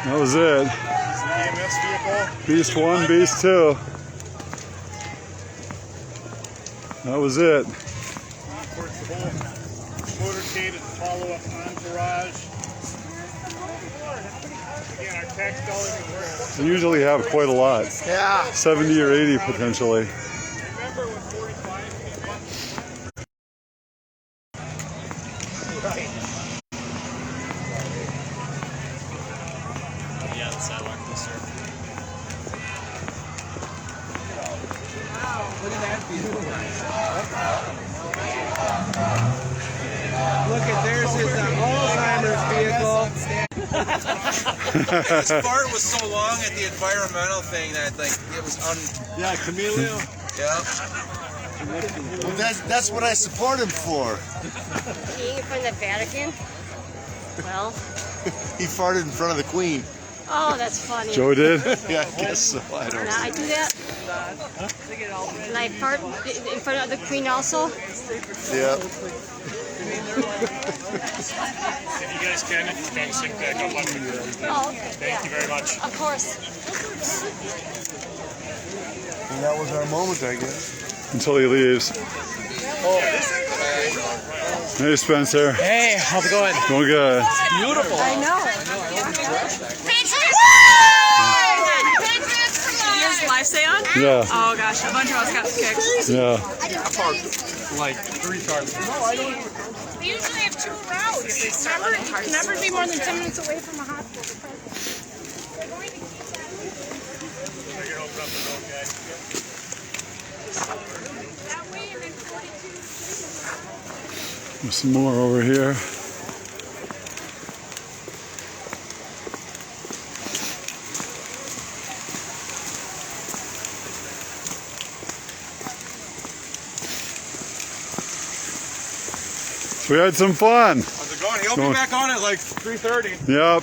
That was it. EMS vehicle. Beast 1, Beast 2. That was it. Of course, the whole motorcade and follow-up entourage. Again, our tax dollars are worth. They usually have quite a lot. Yeah. 70 or 80 potentially. Remember when 45 came in? Right. Yeah, the sidewalk this year. Look at that view. Look at there's his Alzheimer's vehicle. This part was so long at the environmental thing that like it was Yeah, Camilo. yeah. Well, that's what I support him for. Being from the Vatican? Well, He farted in front of the Queen. oh, that's funny. Joe did? Yeah, I guess so. I don't Can know. I do that? Can I fart in front of the Queen also? Yeah. If you guys can, if you can sync back up on the Oh, okay. Thank you very much. Of course. And that was our moment, I guess. Until he leaves. Hey, Spencer. Hey, how's it going? Going good. Beautiful. I know. Does live stay on? Yeah. Oh gosh, a bunch of us got kicked. Yeah. Like 3 cars. They usually have 2 routes. Remember, you can never be more than 10 minutes away from a hospital. That way and then 42. There's some more over here. So we had some fun. How's it going? He'll be back on at like 3:30. Yep.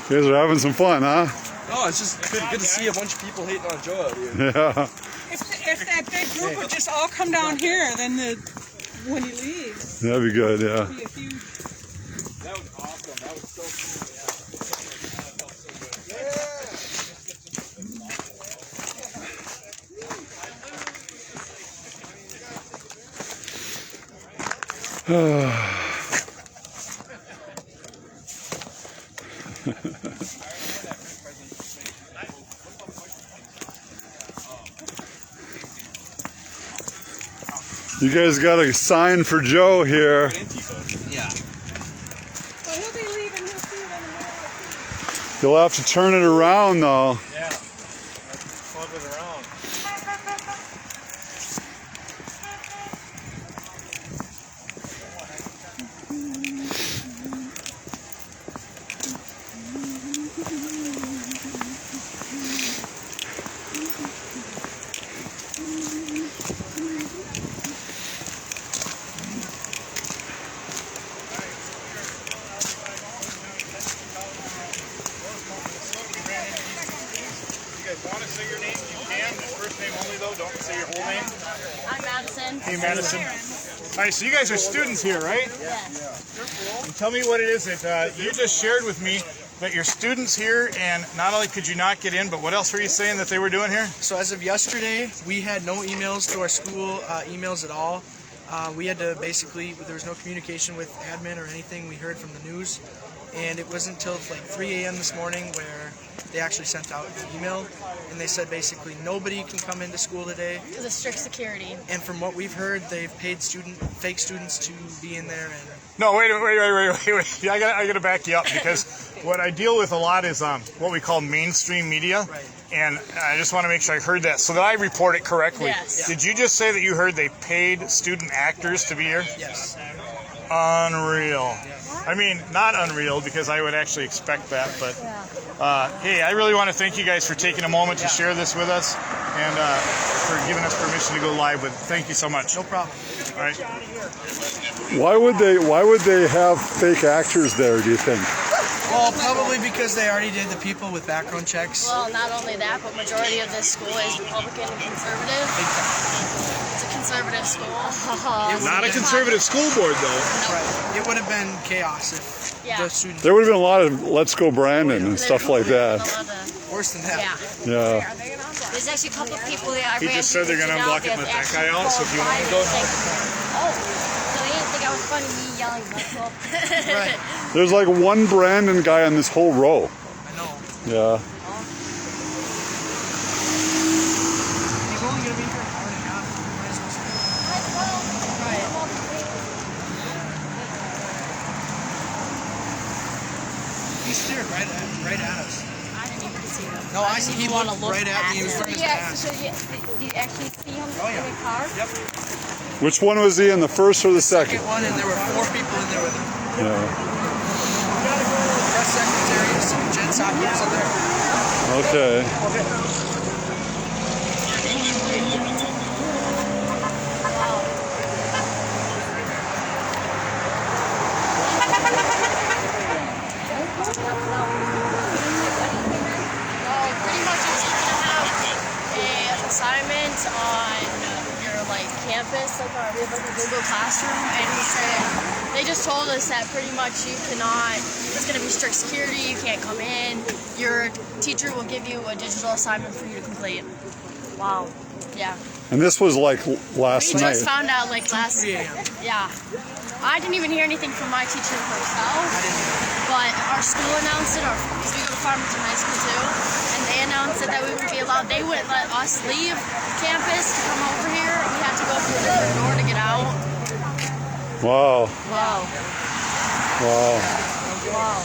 You guys are having some fun, huh? Oh, it's just good to see a bunch of people hating on Joe out here. Yeah. If that big group would just all come down here, then when he leaves, That'd be good, yeah. it'd be a huge. That was awesome. That was so cool. You guys got a sign for Joe here. Yeah. Well, he'll be leaving. He'll see it in the morning. You'll have to turn it around though. Yeah. Flip it around. Want to say your name? You can. First name only, though. Don't say your whole name. I'm Madison. Hey, Madison. All right, so you guys are students here, right? Yes. And tell me what it is that you just shared with me, that you're students here, and not only could you not get in, but what else were you saying that they were doing here? So as of yesterday, we had no emails to our school, emails at all. We had to basically, there was no communication with admin or anything. We heard from the news, and it wasn't until like 3 a.m. this morning where they actually sent out an email, and they said basically nobody can come into school today. Because of strict security. And from what we've heard, they've paid fake students to be in there. And No, wait. I gotta back you up, because what I deal with a lot is what we call mainstream media. Right. And I just want to make sure I heard that so that I report it correctly. Yes. Did you just say that you heard they paid student actors to be here? yes, Unreal. I mean, not unreal, because I would actually expect that, but hey, I really want to thank you guys for taking a moment to share this with us and for giving us permission to go live. But thank you so much. no problem. All right. Why would they have fake actors there, do you think? Well, probably because they already did the people with background checks. Well, not only that, but majority of this school is Republican and conservative. It's a conservative school. Not a conservative school board, though. Right. It would have been chaos if Yeah. the students. There would have been a lot of "Let's Go Brandon" and stuff like that. Worse than that. Yeah. Yeah. There's actually a couple of people that I He ran just said they're into gonna now unblock it that and let that actually guy out, so if you wanna go- qualified. Oh, so they didn't think I was funny, me yelling. Let's go. Right. There's like one Brandon guy on this whole row. I know. Yeah. He's only gonna be here an hour and a half. Might as well He stared right at us. I didn't even see him. No, I see. He looked right at me. He was So running his you, ass. so you, did you actually see him Oh, yeah. in the car? Yep. Which one was he in, the first or the second? Second one, and there were 4 people in there with him. Yeah. We gotta go to the press secretary to see Jen Sockers in there. Okay. Pretty much it's gonna have an assignment on your like campus, like we have like a Google Classroom, and he said they just told us that pretty much you cannot. It's gonna be strict security. You can't come in. Your teacher will give you a digital assignment for you to complete. Wow. Yeah. And this was like last We night. just found out like last. 3 a.m. Yeah. I didn't even hear anything from my teacher herself. I didn't. But our school announced it, because we go to Farmington High School too, and they announced it that we would be allowed. They wouldn't let us leave campus to come over here. We had to go through a different door to get out. Wow. Wow. Wow. Wow.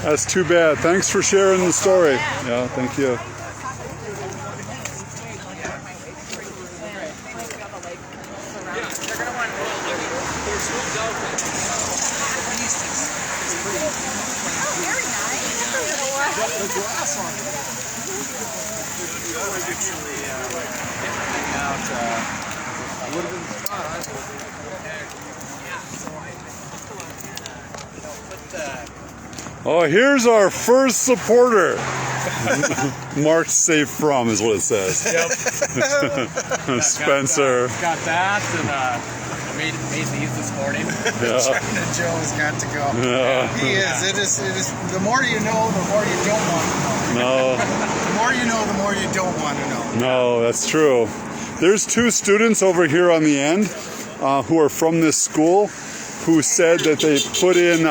That's too bad. Thanks for sharing the story. Yeah, thank you. Oh, here's our first supporter. Marked safe from is what it says. Yep. Spencer. Got that, and made these this morning. Yeah. China Joe's got to go. Yeah. He is. It is. The more you know, the more you don't want to know. No, The more you know, the more you don't want to know. no, that's true. There's 2 students over here on the end who are from this school who said that they put in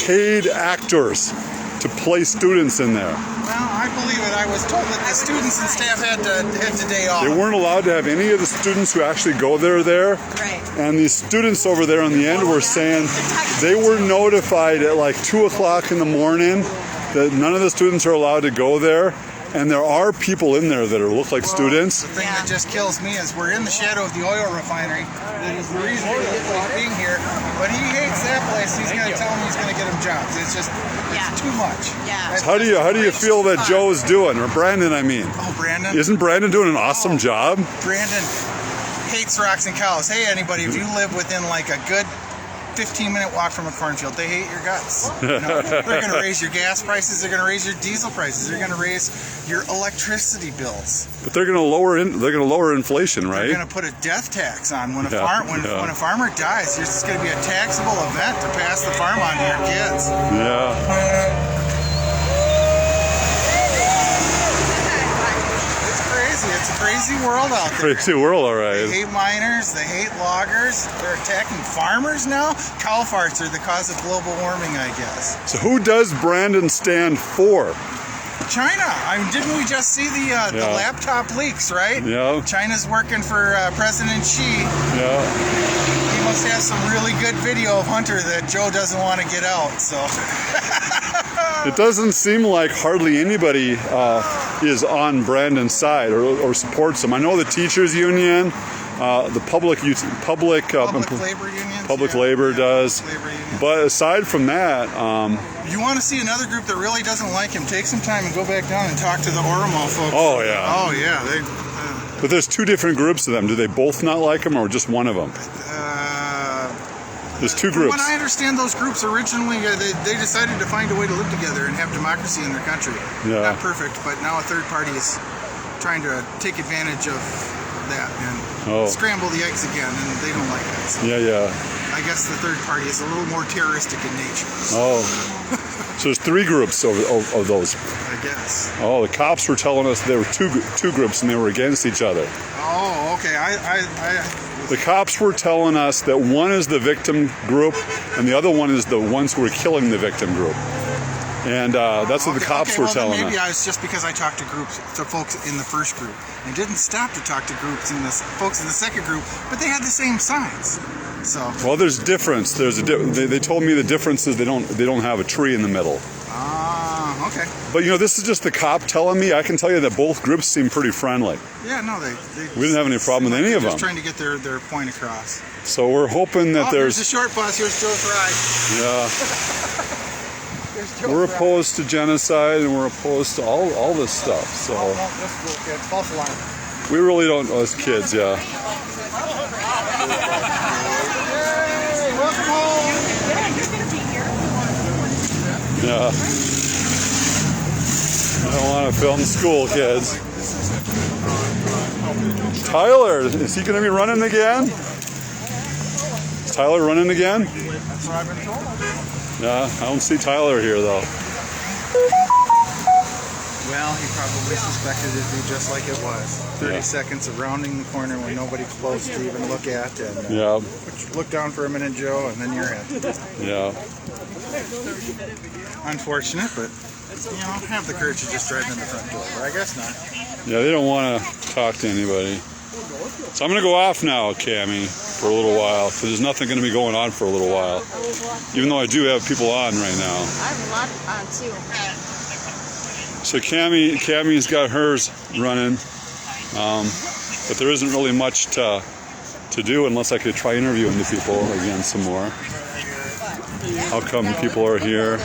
paid actors to play students in there. Well, I believe it. I was told that the students and staff had to day off. They weren't allowed to have any of the students who actually go there. Right. And these students over there on the end were saying they were notified at like 2 o'clock in the morning that none of the students are allowed to go there. And there are people in there that look like students. The thing that just kills me is we're in the shadow of the oil refinery. That is the reason for this place being here. But he hates that place. He's going to tell him he's going to get him jobs. It's just, it's too much. Yeah. That's How do you feel that Joe is doing, or Brandon? I mean, Oh, Brandon. isn't Brandon doing an awesome job? Brandon hates rocks and cows. Hey, anybody, if you live within like a good 15-minute walk from a cornfield, they hate your guts. You know, they're going to raise your gas prices. They're going to raise your diesel prices. They're going to raise your electricity bills. But they're going to lower inflation, right? They're going to put a death tax on when a Yeah, when yeah. a farmer dies. It's going to be a taxable event to pass the farm on to your kids. Yeah. It's crazy. It's a crazy world out there. Crazy world, all They right. hate miners. They hate loggers. They're attacking farmers now. Cow farts are the cause of global warming, I guess. So who does Brandon stand for? China. Didn't we just see the Yeah. laptop leaks, right? Yeah. China's working for President Xi. Yeah. He must have some really good video of Hunter that Joe doesn't want to get out. So It doesn't seem like hardly anybody is on Brandon's side or supports him. I know the teachers union, the public labor unions. Public yeah. labor Yeah, does. public labor unions. But aside from that, You want to see another group that really doesn't like him? Take some time and go back down and talk to the Oromo folks. oh yeah. Oh yeah, they. But there's 2 different groups of them. Do they both not like him, or just one of them? There's 2 From groups. what I understand, those groups originally they decided to find a way to live together and have democracy in their country. Yeah. Not perfect, but now a third party is trying to take advantage of that and Oh. scramble the eggs again, and they don't like that. So Yeah. I guess the third party is a little more terroristic in nature. Oh. So there's 3 groups of those. I guess. Oh, the cops were telling us there were two groups and they were against each other. Oh, okay. The cops were telling us that one is the victim group and the other one is the ones who were killing the victim group. And that's what the cops were telling us. Maybe I was just because I talked to folks in the first group. I didn't stop to talk to folks in the second group, but they had the same signs. So. Well, there's difference. They told me the difference is they don't have a tree in the middle. Ah, okay. But this is just the cop telling me. I can tell you that both groups seem pretty friendly. Yeah, no, we didn't have any problem with any of them. Just trying to get their point across. So we're hoping that there's a short bus. Here's Joe Fry. Yeah. We're opposed to genocide and we're opposed to all this stuff. So we really don't, as kids, yeah. Yeah. I don't want to film school kids. Tyler, is he going to be running again? Is Tyler running again? That's what I've been told. Yeah, I don't see Tyler here though. Well, he probably suspected it'd be just like it was. 30 seconds of rounding the corner when nobody's close to even look at. And, look down for a minute, Joe, and then you're in. Yeah. Unfortunate, but, have the courage to just drive in the front door. But I guess not. Yeah, they don't want to talk to anybody. So I'm going to go off now, Cammie, for a little while, because there's nothing going to be going on for a little while. Even though I do have people on right now. I have a lot on too. So Cammie's got hers running, but there isn't really much to do unless I could try interviewing the people again some more. How come people are here?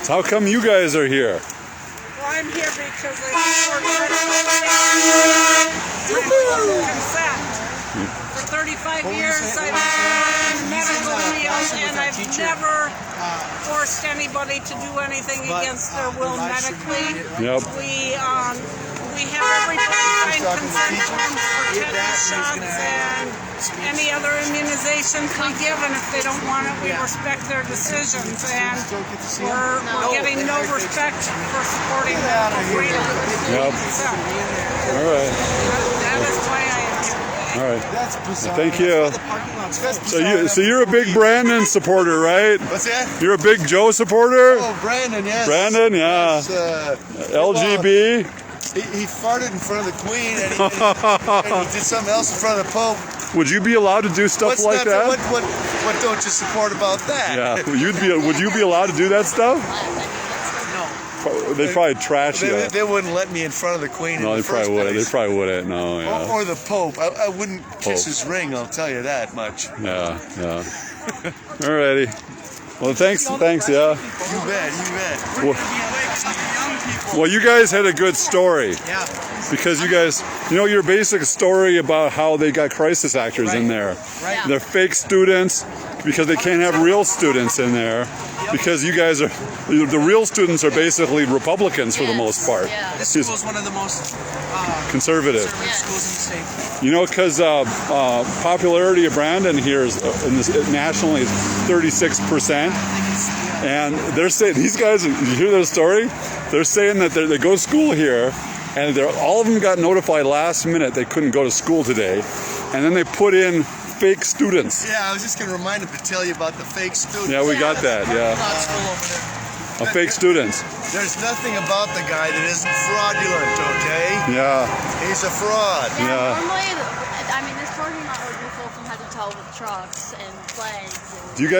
So how come you guys are here? Well, I'm here because I consent. For 35 years, I've been medical field, and I've never forced anybody to do anything against their will medically. Yep. We have everybody sign consent forms for tetanus shots and any other immunizations we give, and if they don't want it, we respect their decisions. And we're getting no respect for supporting medical freedom. Yep. All right. That is why I am here. All right. Thank you. So you're a big Brandon supporter, right? What's that? You're a big Joe supporter? Oh, Brandon, yes. Brandon, yeah. LGB. He farted in front of the Queen, and he did something else in front of the Pope. Would you be allowed to do stuff like that? What don't you support about that? Yeah. Would you be allowed to do that stuff? No. They'd probably trash you. They wouldn't let me in front of the Queen. No, in the first place. They probably wouldn't. No, yeah. Or the Pope. I wouldn't kiss his ring. I'll tell you that much. Yeah. Alrighty. Well, thanks. Yeah. You bet. Well, you guys had a good story. Yeah. Because you guys, your basic story about how they got crisis actors in there. Right. They're fake students because they can't have real students in there. Because you guys the real students are basically Republicans for the most part. Yeah. This school is one of the most conservative schools in the state. Because popularity of Brandon here is nationally is 36%. And they're saying, these guys, you hear their story? They're saying that they go to school here, and all of them got notified last minute they couldn't go to school today. And then they put in fake students. Yeah, I was just going to remind him to tell you about the fake students. Yeah, we got that, yeah. Fake students. There's nothing about the guy that isn't fraudulent, okay? Yeah. He's a fraud. Yeah. Normally, this parking lot would be full from head to toe with trucks and flags. Do you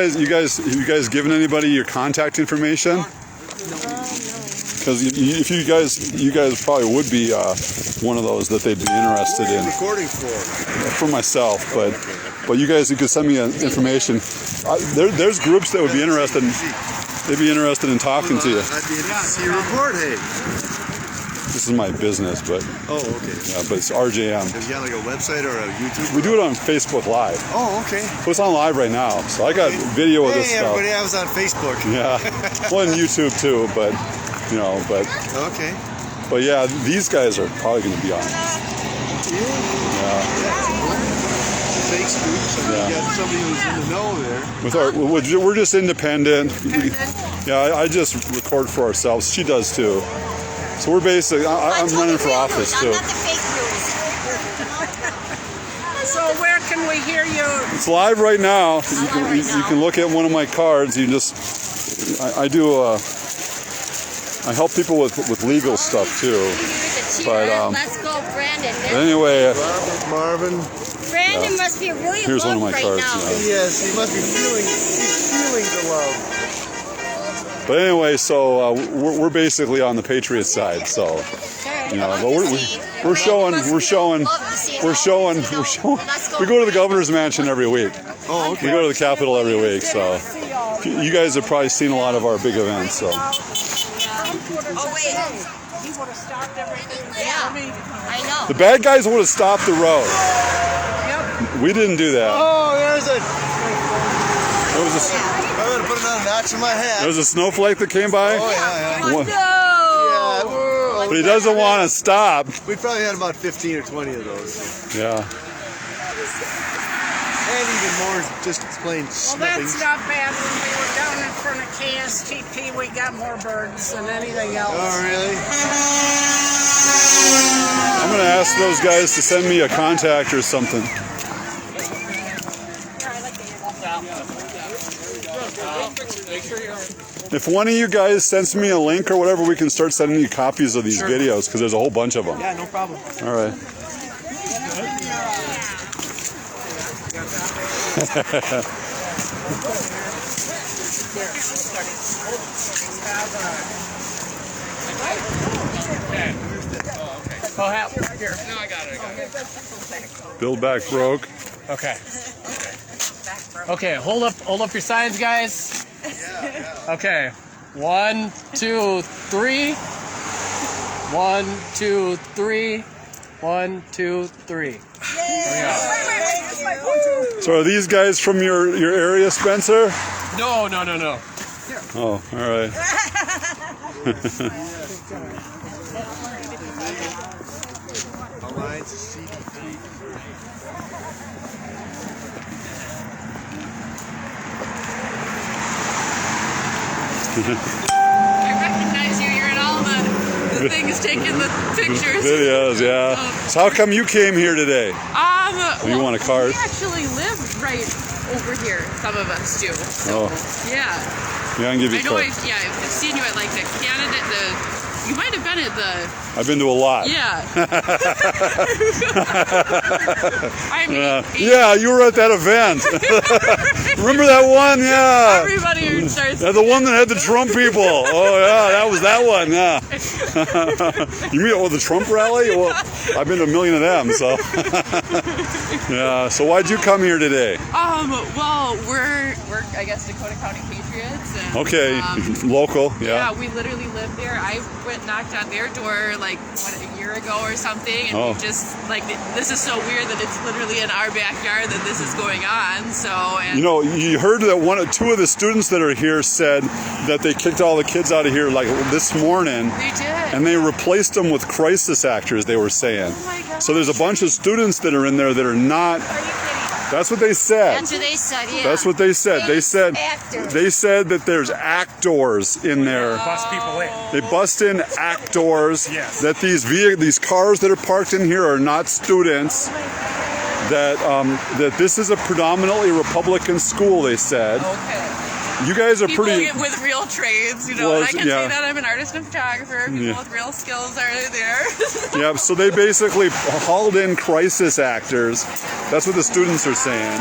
guys given anybody your contact information? Because if you guys probably would be one of those that they'd be interested in. Recording for myself, but you guys, you could send me information. There's groups that would be interested. They'd be interested in talking to you. I'd be interested to see your report, hey. This is my business, but Oh, okay. yeah, but it's RJM. Have you got like a website or a YouTube? We do it on Facebook Live. Oh, okay. So it's on live right now. So I got video of this Hey, stuff. everybody, I was on Facebook. Yeah, well, and YouTube too, but you know, Okay. but yeah, these guys are probably going to be on. Fake scoops. I mean, you got somebody who's in the know there. With our, we're just independent. Yeah, I just record for ourselves. She does too. So we're basically, I'm running for office too. So where can we hear you? It's live right now. You can look at one of my cards. You just, I help people with legal stuff too. But Let's go, Brandon. anyway, Marvin. Brandon must be really here's one of my right cards. now. Yes, he must be feeling the love. But anyway, so we're basically on the Patriots side. So you know, but we're showing. We go to the governor's mansion every week. Oh, okay. We go to the Capitol every week. So you guys have probably seen a lot of our big events. So Oh, wait. He would have stopped everything. Yeah, I know. the bad guys would have stopped the road. We didn't do that. Oh, there's a. There was a, I would have put another notch in my hat. there was a snowflake that came by. Oh, yeah. What- Yeah, But he doesn't want to stop. we probably had about 15 or 20 of those. Yeah. And even more just plain Well, snippings. that's not bad. When we were down in front of KSTP, we got more birds than anything else. Oh, really? I'm going to ask those guys to send me a contact or something. If one of you guys sends me a link or whatever, we can start sending you copies of these videos because there's a whole bunch of them. Yeah, no problem. All right. Oh, here. No, I got it. Build Back Broke. Okay. Okay, hold up your signs, guys. Okay. 1, 2, 3. 1, 2, 3. 1, 2, 3. So are these guys from your area, Spencer? No. Oh, all right. Alliance CDP. I recognize you. You're in all the things taking the pictures. Videos, yeah. So how come you came here today? Well, you want a card? We actually live right over here. Some of us do. So, yeah. Yeah, I can give you I a know. card. I've seen you at like the Canada. You might have been at the. I've been to a lot. Yeah. I mean, Yeah, you were at that event. Remember that one? Yeah. everybody who starts. Yeah, the one that had the Trump people. Oh yeah, that was that one. Yeah. You mean the Trump rally? Well, I've been to a million of them. So. Yeah. So why'd you come here today? Well, we're I guess Dakota County Patriots. And, Okay, local. Yeah, Yeah. we literally live there. I went knocked on their door like a year ago or something, and we just like this is so weird that it's literally in our backyard that this is going on. So, and You know, you heard that two of the students that are here said that they kicked all the kids out of here like this morning. they did. And they replaced them with crisis actors, they were saying. Oh my God. So there's a bunch of students that are in there that are not. That's what they said. That's what they said, yeah. That's what they said. They said Actors. they said that there's actors in there. Bust people in. They bust in actors. Yes. That these cars that are parked in here are not students. That this is a predominantly Republican school. They said. Okay. You guys are People pretty. with real trades, you Well, know, and I can yeah. say that I'm an artist and photographer. People with real skills are there. Yeah, so they basically hauled in crisis actors. That's what the students are saying.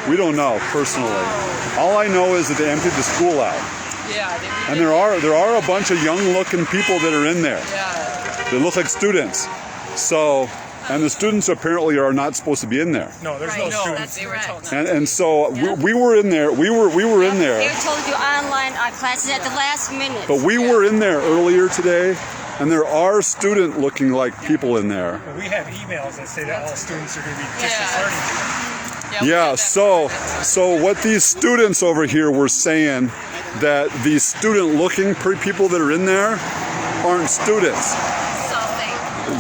We don't know personally. All I know is that they emptied the school out, Yeah, and there are a bunch of young-looking people that are in there. yeah. They look like students. So, and the students apparently are not supposed to be in there. No, there's no students. They were told. And so we were in there. We were in They there. were told to do online classes at the last minute. But we were in there earlier today, and there are student-looking like people in there. We have emails that say that all students are going to be distance learning. Yeah, so what these students over here were saying, that these student-looking people that are in there aren't students.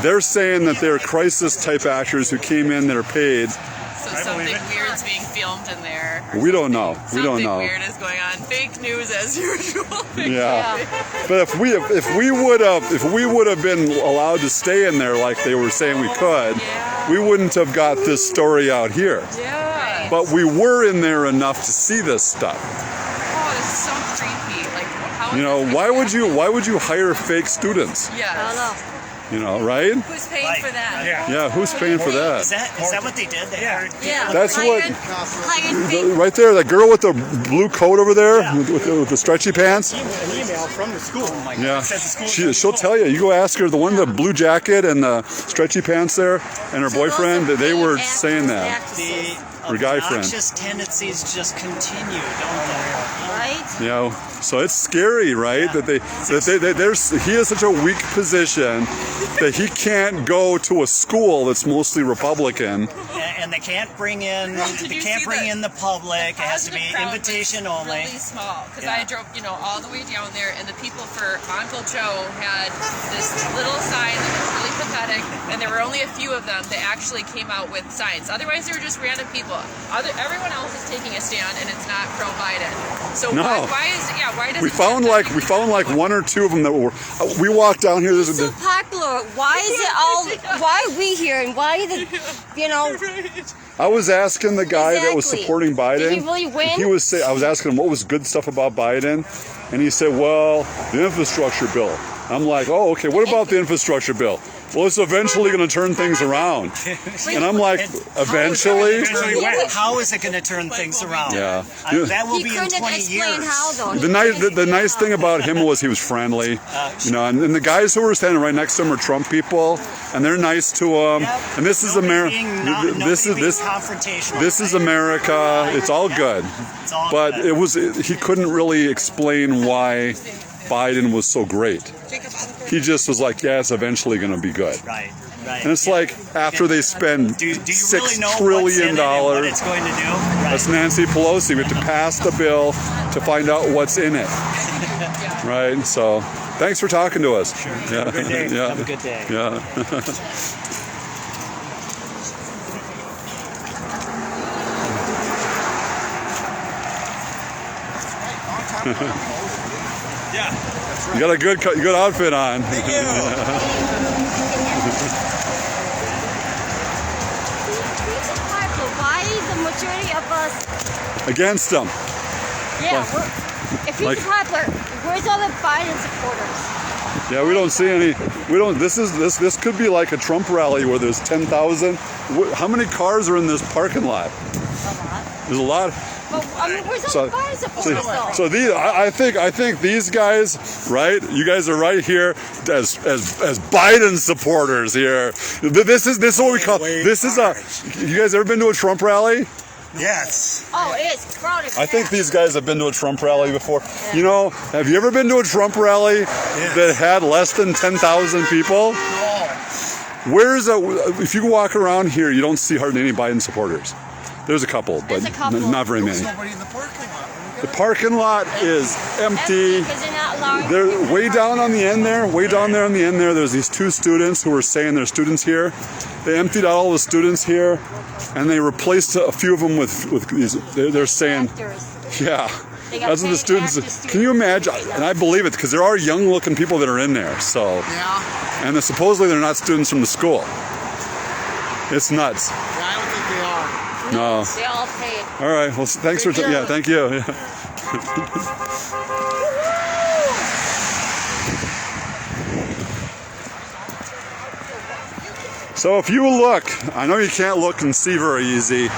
They're saying that they're crisis-type actors who came in that are paid. So something weird's being filmed in there. We don't know. We don't know. Something weird is going on. Fake news as usual. Yeah. But if we would have been allowed to stay in there like they were saying we could, we wouldn't have got this story out here. Yeah. But we were in there enough to see this stuff. Oh, this is so creepy. Like, how? You know, why would you hire fake students? Yeah. I don't know. You know, right? Who's paying for that? Yeah, who's paying for that? Is that what they did? Yeah. That's what. Hired Right there, the girl with the blue coat over there, with the stretchy pants. An email from the school. Yeah, she'll tell you. You go ask her. The one with the blue jacket and the stretchy pants there, and her boyfriend. They were saying that. Her guy friend. Obnoxious tendencies just continue, don't they? Right? Yeah, so it's scary, right? That he is such a weak position that he can't go to a school that's mostly Republican. And they can't bring in the public. It has to be invitation only. Really small, because I drove, all the way down there, and the people for Uncle Joe had this little sign that was really pathetic, and there were only a few of them that actually came out with signs. Otherwise, they were just random people. Everyone else is taking a stand, and it's not pro-Biden. So No. why does We found like one or two of them that were. We walked down here. It's so popular. Why is it all? Why are we here? And why the? I was asking the guy that was Exactly. supporting Biden. Did he really win? I was asking him what was good stuff about Biden, and he said, "Well, the infrastructure bill." I'm like, "Oh, okay. What about the infrastructure bill?" Well, it's eventually going to turn things around. And I'm like, eventually? How is it going to turn things around? Yeah. That will be in 20 years. How though. The nice thing about him was he was friendly, and the guys who were standing right next to him are Trump people, and they're nice to him. And this is America. This is America. It's all good. But he couldn't really explain why Biden was so great. He just was like, yeah, it's eventually going to be good. Right. And it's like after they spend do you $6 really know trillion, what's in it and what it's going to do? that's Nancy Pelosi. We have to pass the bill to find out what's in it. Right? So, thanks for talking to us. Sure. Yeah. Have a good day. Yeah. Have a good day. Yeah. You got a good outfit on. Why is the majority of us Against them. Yeah, if he's popular, where's all the Biden supporters? Yeah, we don't see any. We don't. This could be like a Trump rally where there's 10,000. How many cars are in this parking lot? A lot. There's a lot. But where's all the Biden supporters though? So these, I think these guys, right? You guys are right here as Biden supporters here. This is what we call. This is a. You guys ever been to a Trump rally? Yes. Oh, it is crowded. I think these guys have been to a Trump rally before. Yeah. You know, have you ever been to a Trump rally that had less than 10,000 people? No. If you walk around here, you don't see hardly any Biden supporters. There's a couple, but not very many. There's nobody in the parking lot. The parking lot is empty. Because they're not allowing. They're way down on the end there. Way down there on the end there. There's these two students who were saying they're students here. They emptied out all the students here, and they replaced a few of them with these. They're saying, yeah, that's what the students. Can you imagine? And I believe it because there are young-looking people that are in there. So, Yeah. and supposedly they're not students from the school. It's nuts. Yeah, I don't think they are. No. They all paid. All right. Well, thanks for. Yeah. Thank you. Yeah. So if you look, I know you can't look and see very easy,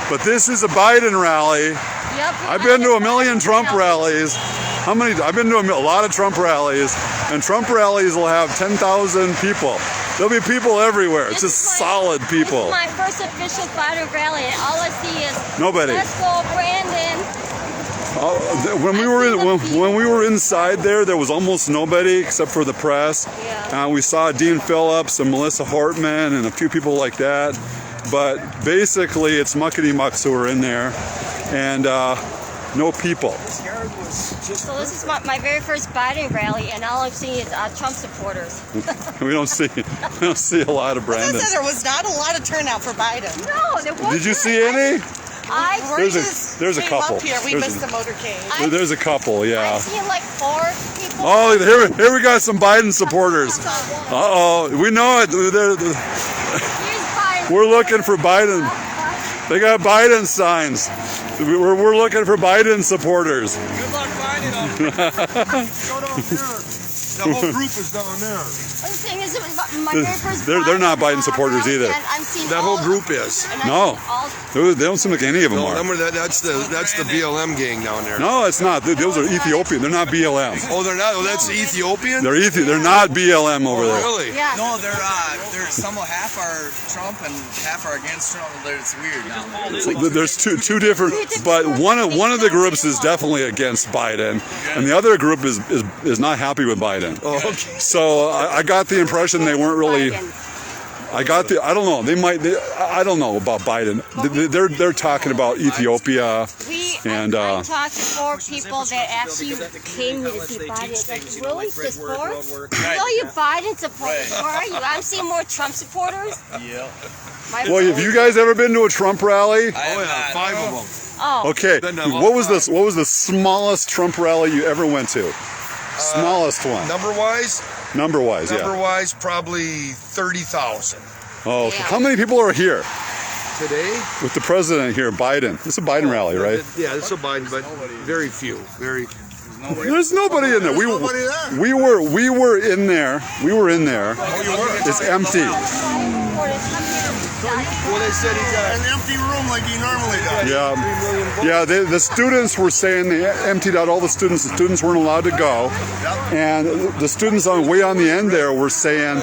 but this is a Biden rally. Yep. I've been to a million Trump rallies. How many? I've been to a lot of Trump rallies, and Trump rallies will have 10,000 people. There'll be people everywhere. It's just solid people. This is my first official Biden rally, and all I see is Nobody. Let's go, Brandon. When we were inside there was almost nobody except for the press. Yeah. We saw Dean Phillips and Melissa Hortman and a few people like that. But basically, it's muckety mucks who are in there, and no people. So this is my very first Biden rally, and all I'm seeing is Trump supporters. We don't see a lot of Brandon. There was not a lot of turnout for Biden. No, there wasn't. Did you see any? There's a couple. Up here. We missed the motorcade. There's a couple, yeah. I've seen like 4 people. Oh, here we got some Biden supporters. We know it. We're looking for Biden. They got Biden signs. We're looking for Biden supporters. Good luck finding them. Go down there. The whole group is down there. The thing is, it was my very first They're not Biden supporters either. That whole group is. No, they don't seem like any of them are. That's the BLM gang down there. No, it's not. Those are Ethiopian. They're not BLM. Oh, they're not. Oh, that's Ethiopian. They're not BLM over there. Really? Yeah. No, they're some half are Trump and half are against Trump. It's weird now. There's two different, but one of the groups is definitely against Biden, and the other group is not happy with Biden. Oh, okay. So I got the impression they weren't really. I don't know. I don't know about Biden. They're talking about Ethiopia. I talked to 4 people that actually came here to see Biden. It's like, really? Just 4? All you Biden supporters. Where are you? I'm seeing more Trump supporters. Yeah. Well, have you guys ever been to a Trump rally? Oh yeah, 5 of them. Oh. Okay. What was the smallest Trump rally you ever went to? Smallest one. Number-wise, yeah. Number-wise, probably 30,000. Oh, okay. How many people are here Today? with the president here, Biden? It's a Biden rally, right? Yeah, it's a Biden, but very few. There's nobody in there. We were in there. We were in there. It's empty. Well, they said he got an empty room like he normally does. Yeah. The students were saying they emptied out all the students. The students weren't allowed to go, and the students way on the end there were saying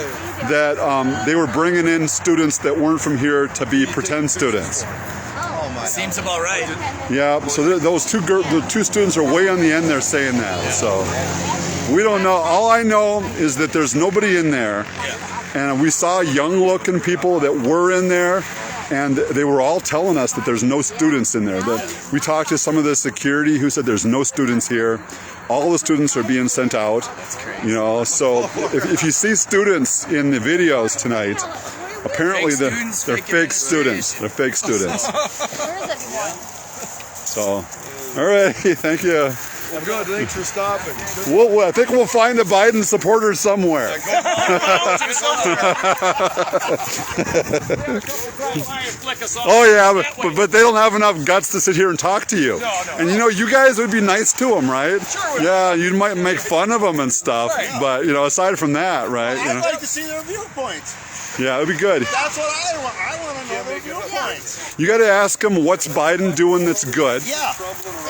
that they were bringing in students that weren't from here to be pretend students. Seems about right. Yeah. So those the 2 students are way on the end there saying that. So we don't know. All I know is that there's nobody in there. And we saw young-looking people that were in there, and they were all telling us that there's no students in there. We talked to some of the security who said there's no students here. All the students are being sent out. That's crazy. You know, so if you see students in the videos tonight, apparently they're fake students. They're fake students. So, all right, thank you. Well, good. Thanks for stopping. I think we'll find a Biden supporter somewhere. Oh yeah, but they don't have enough guts to sit here and talk to you. And you guys would be nice to them, right? Sure. Yeah, you might make fun of them and stuff, but aside from that, right? I'd like to see their viewpoints. Yeah, it'd be good. That's what I want. I want to know their viewpoints. You got to ask them what's Biden doing that's good. Yeah.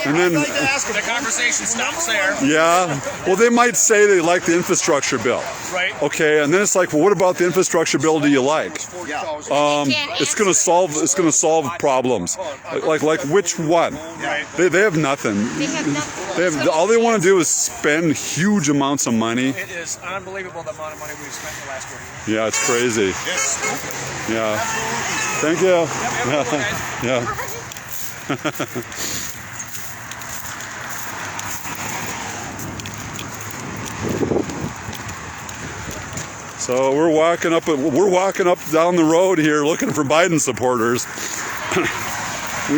And then I'd like to ask them. The conversation stops there. Yeah. Well, they might say they like the infrastructure bill. Right. Okay, and then it's like, well, what about the infrastructure bill do you like? It's going to solve problems. Like which one? Right. They have nothing. All they want to do is spend huge amounts of money. It is unbelievable the amount of money we've spent in the last 4 years. Yeah, it's crazy. Yeah. Thank you. Yeah. So we're walking up down the road here looking for Biden supporters.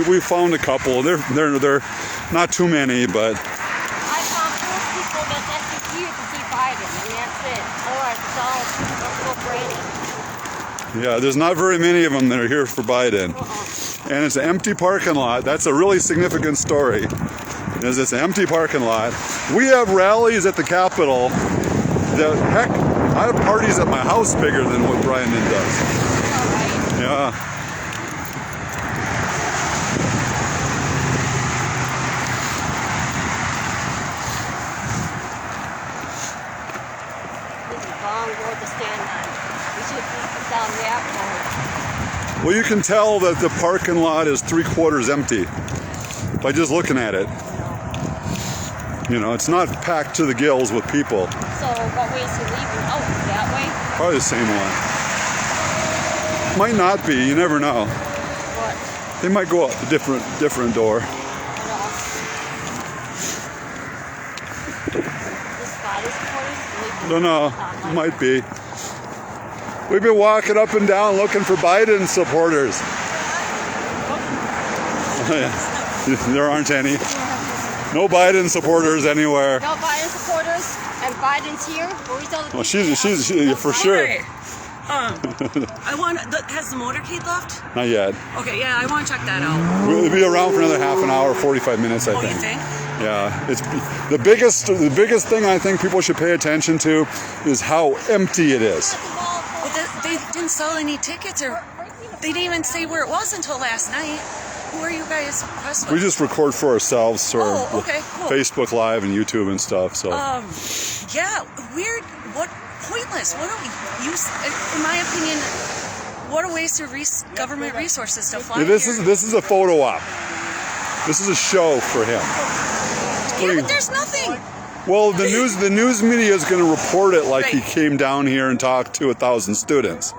we found a couple. They're not too many, but I found 4 people that's actually here to see Biden, and that's it. Otherwise, it's all Brady. yeah, there's not very many of them that are here for Biden. And it's an empty parking lot. That's a really significant story. Is it's an empty parking lot. We have rallies at the Capitol. I have parties at my house bigger than what Brandon does. Yeah. This is a long road to stand on. We should be down that road. Well, you can tell that the parking lot is 3/4 empty by just looking at it. You know, it's not packed to the gills with people. So what way is he leaving? Oh, that way? Probably the same one. Might not be. You never know. What? They might go out a different door. Don't know. Might be. We've been walking up and down looking for Biden supporters. There aren't any. No Biden supporters anywhere. No Biden supporters, and Biden's here. Where's all the Well, she's for sure. I want. Has the motorcade left? Not yet. Okay, yeah, I want to check that out. We'll be around for another half an hour, 45 minutes, I think. You think? Yeah, it's the biggest thing I think people should pay attention to is how empty it is. Well, they didn't sell any tickets, or they didn't even say where it was until last night. Who are you guys pressed with? We just record for ourselves, or okay, cool. Facebook Live and YouTube and stuff. So. Yeah, weird. What pointless? What are we use? In my opinion, what a waste of government resources to fly This here. is a photo op. This is a show for him. Yeah, but there's nothing. Well, the news media is going to report it like he came down here and talked to 1,000 students.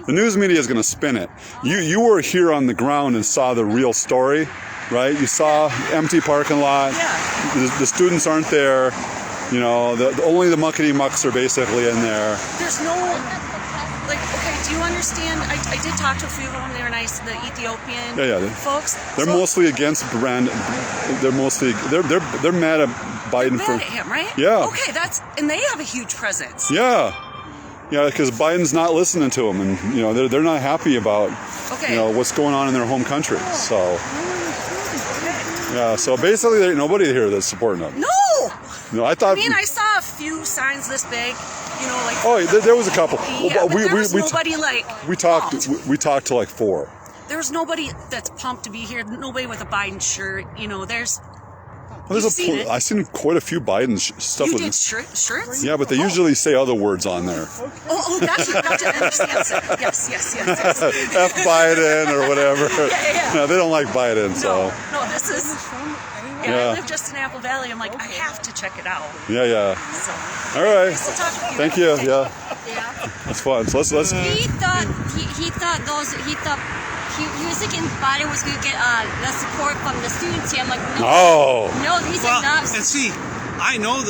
The news media is going to spin it. You were here on the ground and saw the real story, right? You saw empty parking lot. Yeah. The students aren't there. You know, only the muckety mucks are basically in there. There's no, like, okay, do you understand? I did talk to a few of them. They were nice, the Ethiopian folks. They're mostly against Brand. They're mad at Biden They're mad at him, right? Yeah. Okay, and they have a huge presence. Yeah, because Biden's not listening to them, and you know they're not happy about what's going on in their home country. So yeah, so basically nobody here that's supporting them. No. No, I thought. I mean, I saw a few signs this big, you know, like. Oh, there was a couple. Yeah, but there was nobody like. We talked to like 4. There was nobody that's pumped to be here. Nobody with a Biden shirt. You know, there's. I've seen quite a few Biden stuff. You did shirts? Yeah, but they usually say other words on there. Oh, gotcha. Yes. F Biden or whatever. Yeah. No, they don't like Biden, so. No, this is. Yeah, I live just in Apple Valley. I'm like, I have to check it out. Yeah. So, all right. Nice to talk to you. Thank you. Yeah. That's fun. So let's. He thought he was thinking Biden was going to get the support from the students here. I'm like, no, he's like not. And see, I know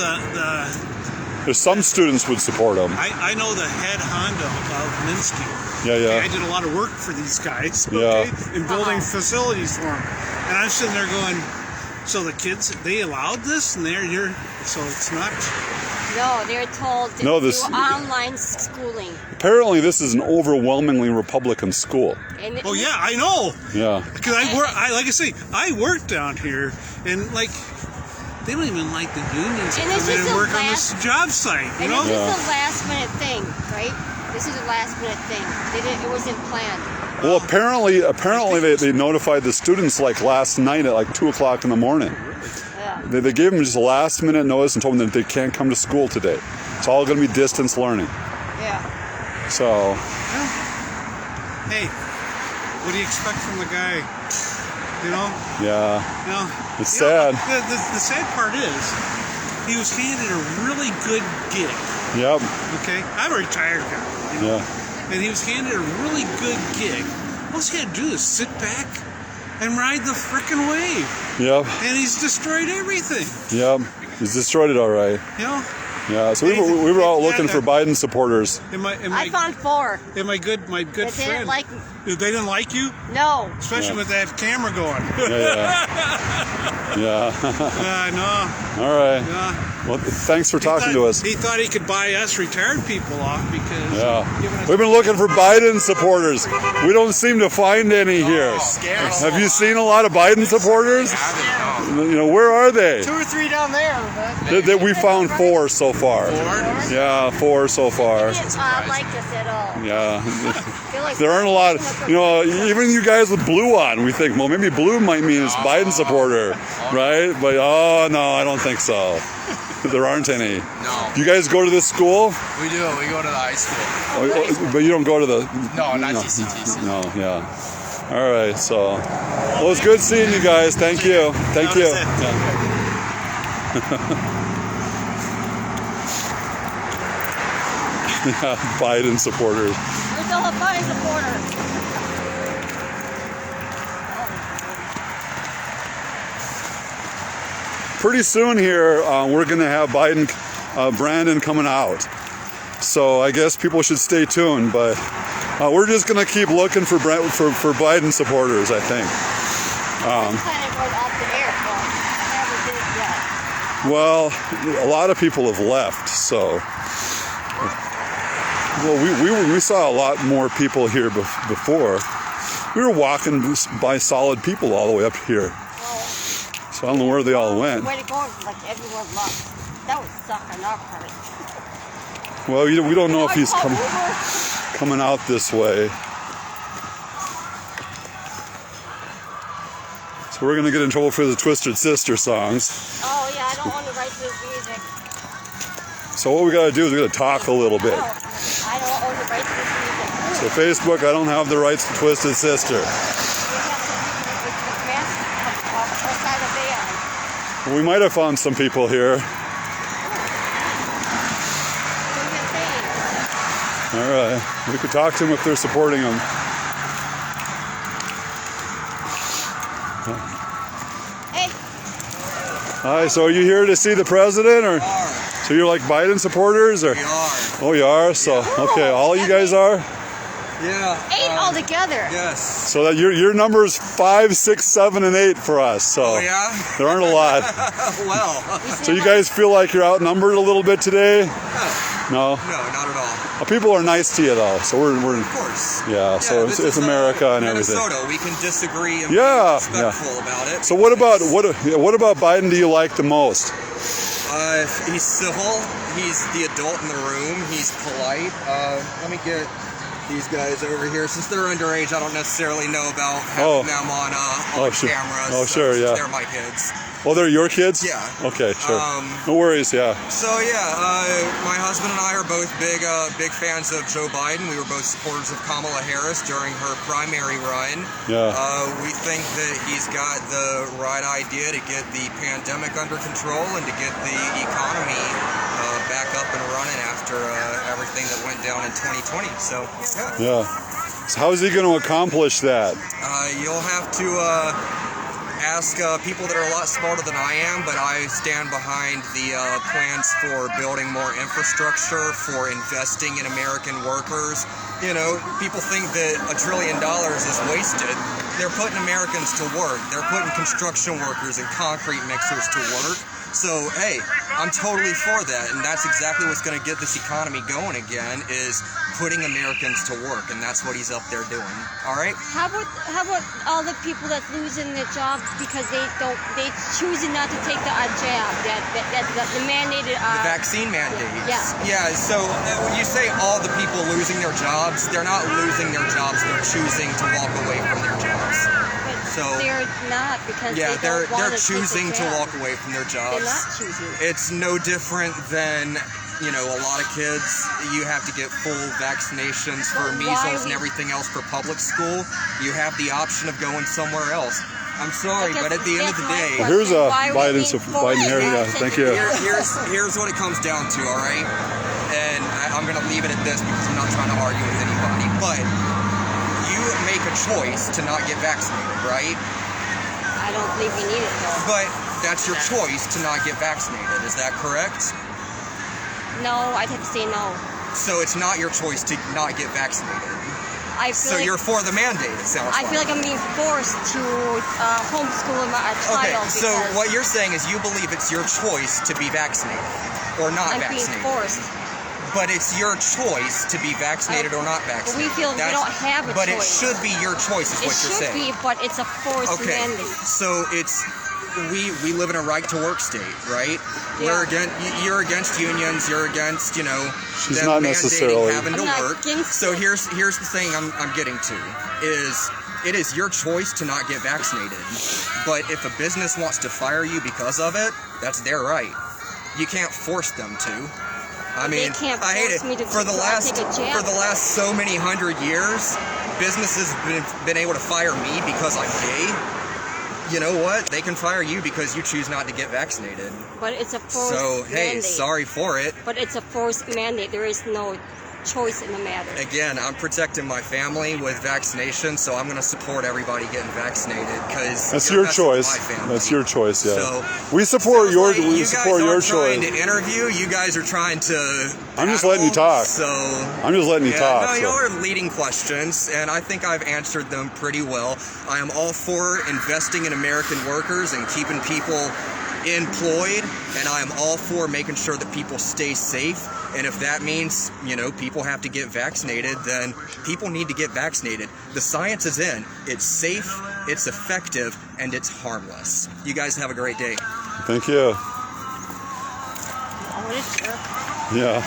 There's some students would support him. I know the head Honda of Minsky. Yeah. I did a lot of work for these guys. Yeah. In building facilities for them, and I'm sitting there going, so the kids, they allowed this, and so it's not. No, they're told to do online schooling. Apparently, this is an overwhelmingly Republican school. Oh yeah, I know. Yeah. Because I worked down here, and like, they don't even like the unions to come in and work on this job site. You know. This is a last minute thing, right? This is a last minute thing. It wasn't planned. Well, apparently they notified the students like last night at like 2:00 in the morning. Yeah. They gave them just a last minute notice and told them that they can't come to school today. It's all going to be distance learning. Yeah. So. Hey, what do you expect from the guy? You know? Yeah. You know? It's sad. The sad part is, he was handed a really good gig. Yep. Okay? I'm a retired guy. You know? Yeah. And he was handed a really good gig. All he had to do is sit back and ride the frickin' wave. Yep. And he's destroyed everything. Yep. He's destroyed it all right. You know? Yeah. So we were out looking for Biden supporters. I found 4. My good friend. They didn't like me. They didn't like you? No. Especially with that camera going. Yeah. No. All right. Yeah. Well, thanks for talking to us. He thought he could buy us retired people off because. Yeah. We've been looking for Biden supporters. We don't seem to find any here. Have you seen a lot of Biden supporters? You know, where are they? 2 or 3 down there. We found 4 so far. 4? Yeah, 4 so far. They didn't like us at all. Yeah. There aren't a lot. You know, even you guys with blue on, we think, well, maybe blue might mean it's Biden supporter, right? But no, I don't think so. There aren't any. No. You guys go to this school? We do. We go to the high school. But you don't go to the. No, not TCTC. No, yeah. All right, so. Well, it's good seeing you guys. Thank you. Thank you. Yeah. Yeah, Biden supporters. We're still a Biden supporter. Pretty soon here, we're going to have Brandon coming out. So I guess people should stay tuned. But we're just going to keep looking for Biden supporters, I think. Kind of goes off the air, so I never did yet. Well, a lot of people have left, so. Well, we saw a lot more people here before. We were walking by solid people all the way up here. So I don't know where they all went. The way to go is like everyone left. That would suck on our part. Well, we don't know if he's coming out this way. So we're going to get in trouble for the Twisted Sister songs. Oh yeah, I don't want to write this music. So what we got to do is we got to talk a little bit. I don't own the rights to this music. So Facebook, I don't have the rights to Twisted Sister. We might have found some people here. All right, we could talk to them if they're supporting them. Hey. Hi, so are you here to see the president, or? So you're like Biden supporters, or? We are. Oh, you are? So, okay, all you guys are? Yeah. 8 altogether. Yes. So that your number is 5, 6, 7, and 8 for us. So Oh, yeah? there aren't a lot. Well. So you guys feel like you're outnumbered a little bit today? No. No, not at all. Well, people are nice to you though, so we're Of course. yeah. So this it's is, America and everything. Minnesota. We can disagree and Yeah, be respectful about it. So what about Biden? Do you like the most? He's civil. He's the adult in the room. He's polite. Let me get these guys over here. Since they're underage, I don't necessarily know about having them on sure. camera. Oh, so sure, yeah. They're my kids. Oh, they're your kids? Yeah. Okay, sure. No worries. Yeah. So yeah, my husband and I are both big fans of Joe Biden. We were both supporters of Kamala Harris during her primary run. Yeah. We think that he's got the right idea to get the pandemic under control and to get the economy back up and running after everything that went down in 2020. So Yeah. So how is he going to accomplish that? you'll have to ask people that are a lot smarter than I am, but I stand behind the plans for building more infrastructure, for investing in American workers. You know, people think that $1 trillion is wasted. They're putting Americans to work. They're putting construction workers and concrete mixers to work. So, hey, I'm totally for that, and that's exactly what's going to get this economy going again, is putting Americans to work, and that's what he's up there doing. All right? How about all the people that's losing their jobs because they choosing not to take the jab, the mandated The vaccine mandates. Yeah. Yeah, so when you say all the people losing their jobs, they're not losing their jobs, they're choosing to walk away from their jobs. So they're not, because yeah, they don't they're want to choosing take the to jab. walk away from their jobs. They're not choosing. It's no different than, you know, a lot of kids, you have to get full vaccinations for But measles why and everything else for public school. You have the option of going somewhere else. I'm sorry, but at the end of the day, Well, here's a Biden here. Yeah, thank you. Here's what it comes down to, all right? And I'm going to leave it at this because I'm not trying to argue with anybody. But you make a choice to not get vaccinated, right? I don't believe you need it though. But that's your choice to not get vaccinated. Is that correct? No, I'd have to say no. So it's not your choice to not get vaccinated. I feel So like, you're for the mandate, it sounds I feel like I'm being forced to homeschool my Okay, child so because what you're saying is you believe it's your choice to be vaccinated or not I'm being vaccinated. forced. But it's your choice to be vaccinated or not But vaccinated. we feel we don't have a But choice. it should be your choice, is It what you're should saying. be, but it's a forced Okay, mandate. so it's we live in a right to work state, right? Yeah. You're against unions. You're against, you know, She's them not mandating necessarily. having to I'm not work. against So here's the thing I'm getting to is it is your choice to not get vaccinated. But if a business wants to fire you because of it, that's their right. You can't force them to. I mean, can't I hate it. force me to For the take a jab. last so many hundred years, businesses have been able to fire me because I'm gay. you know what? They can fire you because you choose not to get vaccinated. But it's a forced So, hey, mandate. sorry for it. But it's a forced mandate. There is no choice in the matter. Again, I'm protecting my family with vaccination, so I'm going to support everybody getting vaccinated because That's your choice. That's your choice. Yeah. So, we support your. Like We you support guys your aren't trying choice. to interview. You guys are trying to. I'm just letting you talk. So I'm just letting you talk. No, so. y'all are leading questions, and I think I've answered them pretty well. I am all for investing in American workers and keeping people employed, and I am all for making sure that people stay safe. And if that means, you know, people have to get vaccinated, then people need to get vaccinated. The science is in. It's safe, it's effective, and it's harmless. You guys have a great day. Thank you. Oh, what a jerk. Yeah.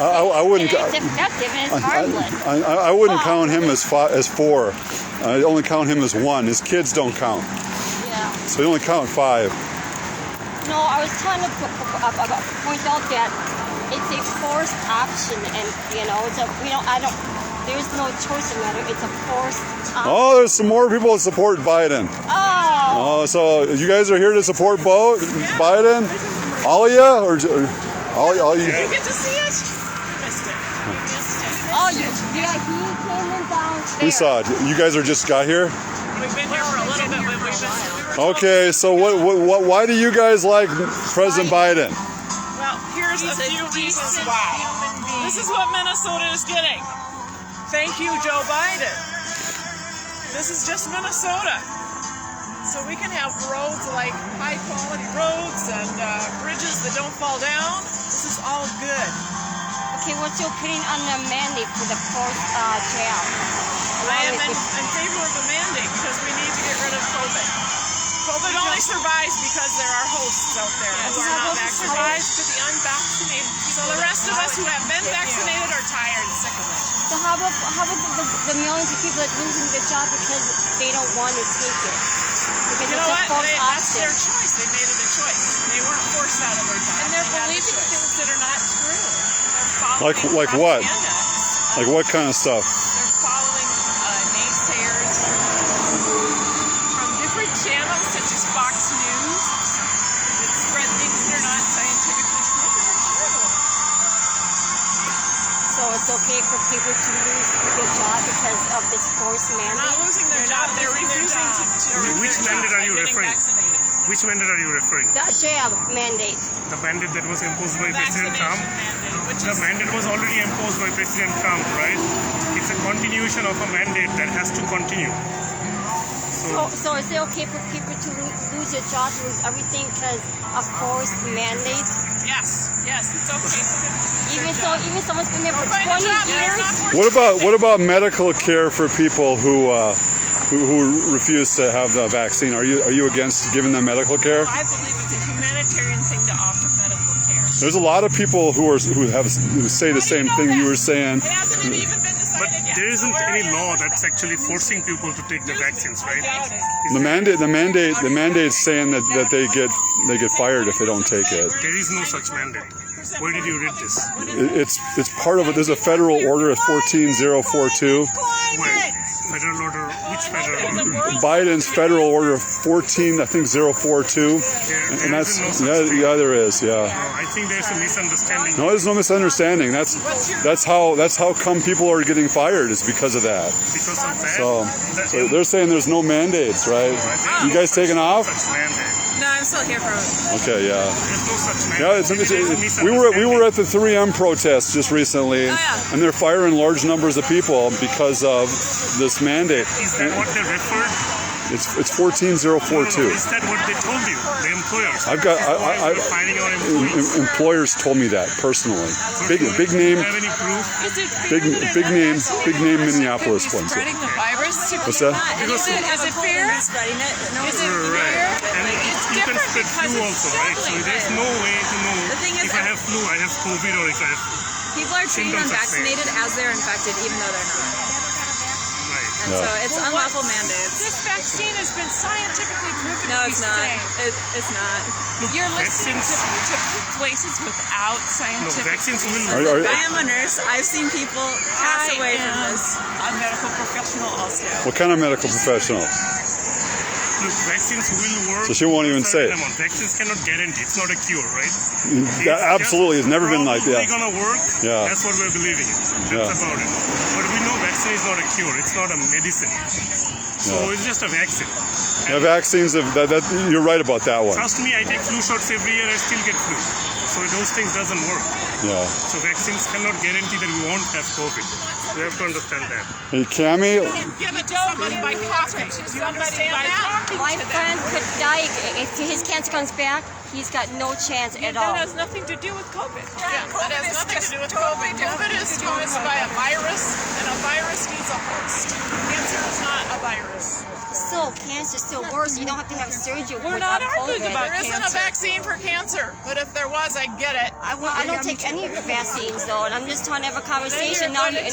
I wouldn't. It's effective and it's harmless. I wouldn't count him as 4. I only count him as 1. His kids don't count. Yeah. So you only count 5. No, I was trying to point out that it's a forced option, and you know, it's a there's no choice in the matter. It's a forced option. Oh, there's some more people that support Biden. Oh. Oh, so you guys are here to support Biden? All of you, or all you? You get to see it? Oh, yeah, he came in downstairs. We saw it. You guys are just got here. We've been here for a little bit, but we've been. Okay, so what? Why do you guys like President Biden? Well, here's a few reasons why. This is what Minnesota is getting. Thank you, Joe Biden. This is just Minnesota. So we can have roads like high quality roads and bridges that don't fall down. This is all good. Okay, what's your opinion on the mandate for the forced jab? I am in favor of a mandate because we need to get rid of COVID. COVID only survives because there are hosts out there who are not vaccinated. To the unvaccinated. So the rest of us who have been vaccinated are tired and sick of it. So how about the millions of people that are losing their job because they don't want to take it? Because You it's know a what? forced That's option. their choice. They made it a choice. They weren't forced out of their job. And they're believing things that are not true. They're following Like what? propaganda. Like what kind of stuff? They're following naysayers from different channels such as Fox News that spread things that are not scientifically proven or true. So it's okay for people to lose their job because of this forced They're mandate? not losing their job. They're refusing to Which mandate are you referring? Which mandate are you referring? The jab mandate. The mandate that was imposed by President Trump? Mandate, The mandate was already imposed by President Trump, right? It's a continuation of a mandate that has to continue. So is it okay for people to lose their job, lose everything because of forced mandate? Yes, it's okay. Even someone's been there for 20 years? What about medical care for people who refuse to have the vaccine? Are you against giving them medical care? I believe it's a humanitarian thing to offer medical care. There's a lot of people who say the same thing you were saying. But there isn't any law that's actually forcing people to take the vaccines, right? The mandate's saying that they get fired if they don't take it. There is no such mandate. Where did you read this? It's part of it. There's a federal order at 14042. Where? Federal order? Which federal order? Biden's federal order 14, I think 042. And that's there is. No, I think there's a misunderstanding. No, there's no misunderstanding. That's how come people are getting fired is because of that. Because of that? So they're saying there's no mandates, right? You guys taking off? No, I'm still here for Okay, yeah. There's no such mandate. Yeah, we were at the 3M protest just recently, and they're firing large numbers of people because of this mandate. Is that what they referred? It's 14042. Is that what they told you, the employers? I've got Firing your employees. employers told me that personally. Big name. Do you have any proof? Big name Minneapolis ones. spreading the virus? What's that? Is it fair? Is it fair? Right. And you can spread flu also, right? So there's no way to know if I have flu, I have COVID, or if I have People are treating unvaccinated as they're infected, even though they're not. And so it's unlawful mandates. This vaccine has been scientifically proven No, to be it's not. safe. It's not. You're listening to places without scientific. vaccines will. I am a nurse. I've seen people pass away from this. A medical professional also. What kind of medical professional? Look, vaccines will work. So she won't even say it. Vaccines cannot guarantee. It's not a cure, right? That absolutely has never been like that. It's gonna work. Yeah. That's what we're believing in. That's about it. But we know vaccine is not a cure. It's not a medicine. So it's just a vaccine. Yeah, vaccines, you're right about that one. Trust me, I take flu shots every year. I still get flu. So those things doesn't work. Yeah. So vaccines cannot guarantee that we won't have COVID. We have to understand that. Hey, Cammie, Give it to somebody by talking to somebody by talking My to friend them. could die if his cancer comes back. He's got no chance at all. That has nothing to do with COVID. Yeah, that has nothing to do with COVID. COVID is caused by a virus, and a virus needs a host. Cancer is not a virus. Still, cancer's still worse. You don't have to have surgery. We're not without arguing COVID. about there isn't a vaccine for cancer, but if there was, I'd get it. I don't take any vaccines though, and I'm just trying to have a conversation. Now you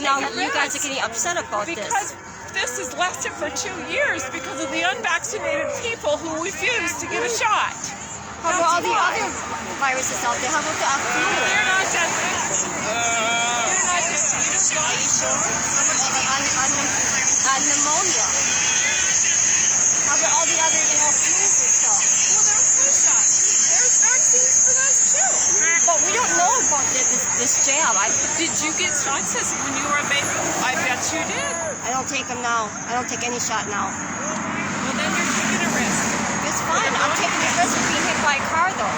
guys are getting upset about this. Because this has lasted for 2 years because of the unvaccinated people who refuse to get a shot. How about all the other viruses out there? How about the flu? They're not deadly. They're not deadly. Are you sure? On pneumonia. How about all the other, flus and stuff? Well, there are flu shots. There's vaccines for those too. But we don't know about this jab. Did you get shots when you were a baby? I bet you did. I don't take them now. I don't take any shot now. Well, then you're taking a risk. It's fine. I'm taking the risk of being hit by a car, though.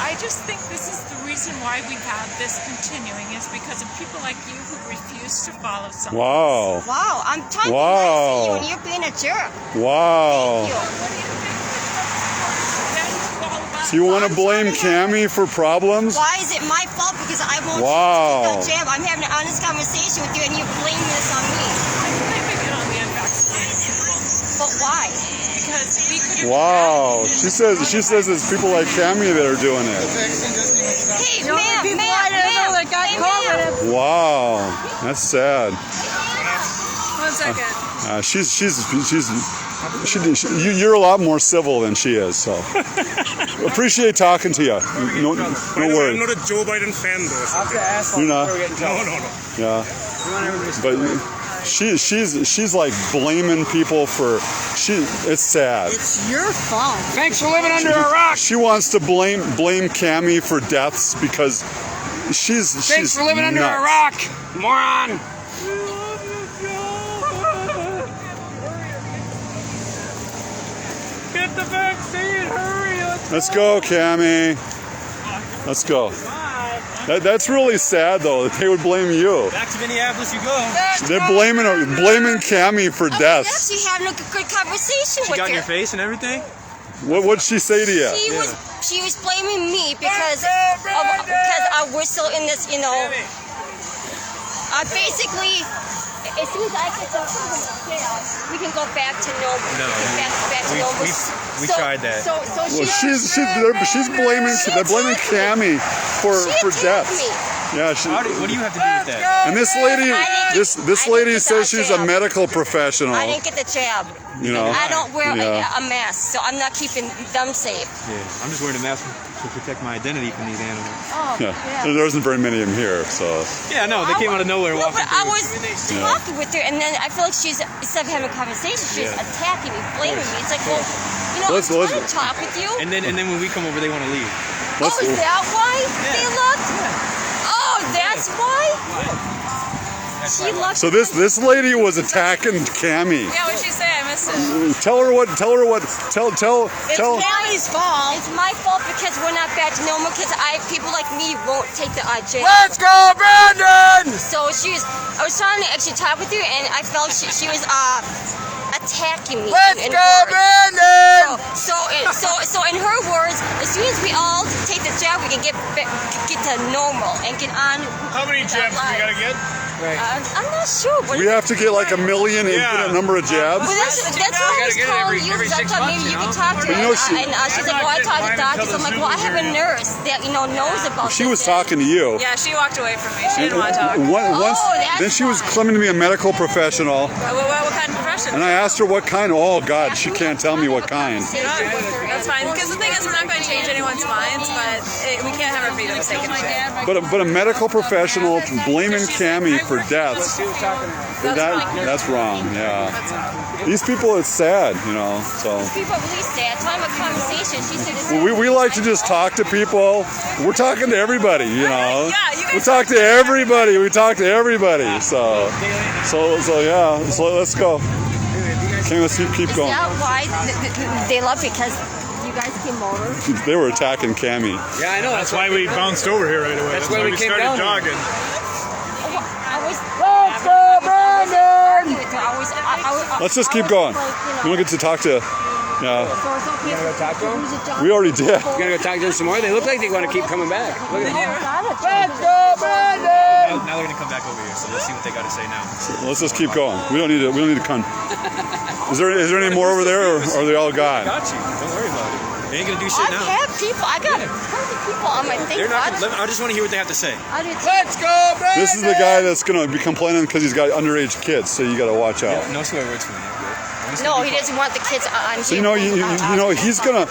I just think this is the reason why we have this continuing is because of people like you who refuse to follow something. wow. Wow, I'm trying to be nice to you, and you're being a jerk. Wow. Thank you. So you want to blame Cammie for problems? Why is it my fault? Because I won't Wow. take the jab. I'm having an honest conversation with you, and you're blaming this on me. I'm blaming it on the unvaccinated people. But why? Because we could have Wow. She says it's people like Cammie that are doing it. Hey, ma'am. Wow. That's sad. 1 second. You're a lot more civil than she is, so appreciate talking to you. No worries. I'm not a Joe Biden fan though. You're not. No. Yeah. But she's like blaming people for it's sad. It's your fault. Thanks for living under a rock. She wants to blame Cammie for deaths because she's Thanks for living under a rock, moron. Get the vaccine, hurry! Let's go, Cammie. Let's go. That's really sad, though, that they would blame you. Back to Minneapolis you go. They're blaming Cammie for deaths. Actually having a good conversation She with got in her. your face and everything? What'd she say to you? She was blaming me because we're still in this, basically, as soon as I get the we can go back to normal. No, back to normal. we tried that. Well, she's blaming Cammie for death. Yeah. What do you have to do with that? And this lady says she's a medical professional. I didn't get the jab. I don't wear a mask, so I'm not keeping them safe. Yeah, I'm just wearing a mask to protect my identity from these animals. Oh, yeah. There isn't very many of them here, so. Yeah, no, they came out of nowhere walking but I was talking with her, and then I feel like instead of having a conversation, she's attacking me, blaming me. It's like, well, I'm trying to talk with you. And then when we come over, they want to leave. Is that why they left? Oh, that's why? So this lady was attacking Cammie. Yeah, what'd she say? I missed it. Tell It's Cammie's fault. It's my fault because we're not back to normal because people like me won't take the jab. Let's go, Brandon! So I was trying to actually talk with her, and I felt she was attacking me. Let's go, Brandon! So in her words, as soon as we all take the jab, we can get to normal and get on. How many jabs do we gotta get? Right. I'm not sure. We have to get like a million infinite number of jabs. Well, that's what I was calling you because I thought maybe you could talk to her. And she's like, well, I talked to doctors. I'm like, well, I have a nurse that knows about this. She was talking to you. Yeah, she walked away from me. She didn't want to talk. Then she was claiming to be a medical professional. What kind of profession? And I asked her what kind. Oh God, she can't tell me what kind. That's fine, because the thing is, we're not going to change anyone's minds, but we can't have our freedoms taken away. But a medical professional blaming Cammie for deaths, that's wrong. Yeah. These people, it's sad, you know. So People really sad. Time of conversation. She said it's we like to just talk to people. We're talking to everybody, you know. We talk to everybody. We talk to everybody. So yeah. So let's go. Okay, let's keep going. Is that why they love it? Because you guys came over? They were attacking Cammie. Yeah, I know. That's why we bounced over here right away. That's why we came started down jogging. Let's go, Brandon! Let's just keep going. We don't get to talk to. Yeah. You gonna go talk to them? We already did. You gonna go talk to them some more? They look like they want to keep coming back. Look at them. Let's go, Brandon! Now they're gonna come back over here, so let's see what they got to say now. Let's just keep going. We don't need to come. Is there any more over there, or are they all gone? I got you. Don't worry about it. They ain't gonna do shit now. I have people. I got tons of people on my thing. They're not. I just want to hear what they have to say. Let's go, Brandon! This is the guy that's gonna be complaining because he's got underage kids, so you got to watch out. Yeah, no swear words for me. No, he doesn't want the kids on. So you know, he's gonna.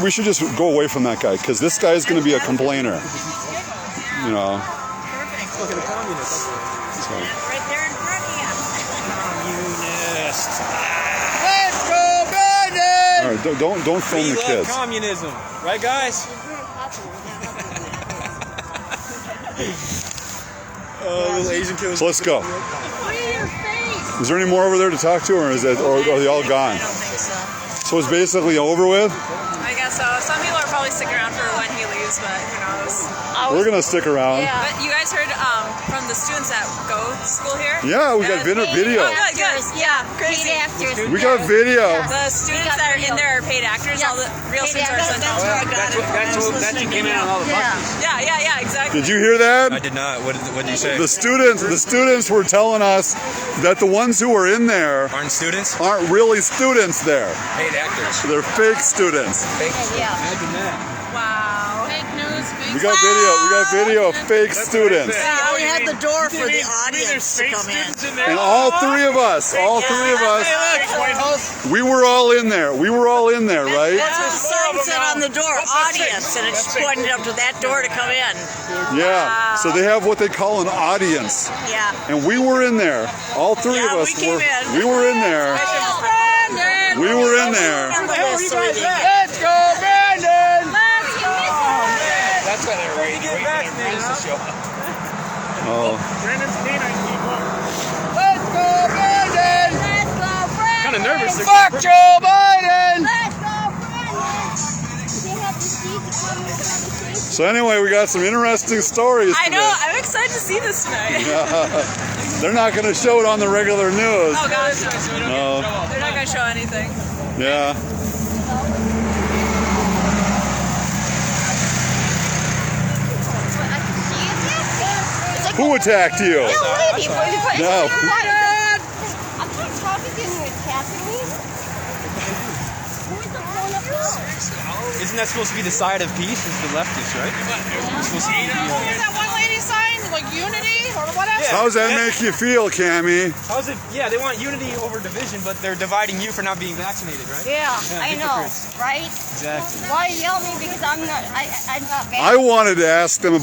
We should just go away from that guy because this guy is gonna be a complainer. You know. Look at the communist. Right there in front of you. Communist. Let's go, Brandon! All right, don't film the We love kids. communism, right, guys? Little Asian kids. So let's go. Is there any more over there to talk to, or are they all gone? I don't think so. So it's basically over with. I guess so. Some people are probably sticking around for when he leaves, but who knows? We're gonna stick around. Yeah. But you guys heard from the students that go to school here? Yeah, we got video. Oh, good. Yeah, crazy. Paid actors. We got video. The students that are in there are paid actors. All the real students are sent home. That's what came in on all the buses. Yeah, exactly. Did you hear that? I did not. What did you say? The students were telling us that the ones who are in there Aren't students? aren't really students there. Paid actors. They're fake students. Yeah. Imagine that. Wow. Fake news, We got video of fake students. We had the door for the audience to come in. And all three of us, we were all in there. We were all in there, right? That's what the sign said on the door, audience, and it just pointed up to that door to come in. Yeah. So they have what they call an audience. Yeah. And we were in there. All three of us we came in. we were in there. We were in there. Let's go, Brandon! That's why they're waiting for their friends to show up. Oh. Brandon's canine people. Let's go, Brandon! Let's go, Brandon! Kind of nervous. Fuck Joe Biden! Let's go, Brandon! They have to see the conversation. So anyway, we got some interesting stories I today. know. I'm excited to see this tonight. They're not going to show it on the regular news. Oh gosh. No. They're not going to show anything. Yeah. Who attacked you? No, lady. No. I'm not talking to you. Attacking me. Who is the phone up there? Isn't that supposed to be the side of peace? Is the leftist, right? It's supposed to be. What was that one lady sign? Like unity or whatever? Yeah. How does that make you feel, Cammie? How's it? Yeah, they want unity over division, but they're dividing you for not being vaccinated, right? Yeah, I know, hypocrites. right? Exactly. Why yell at me because I'm not bad? I wanted to ask them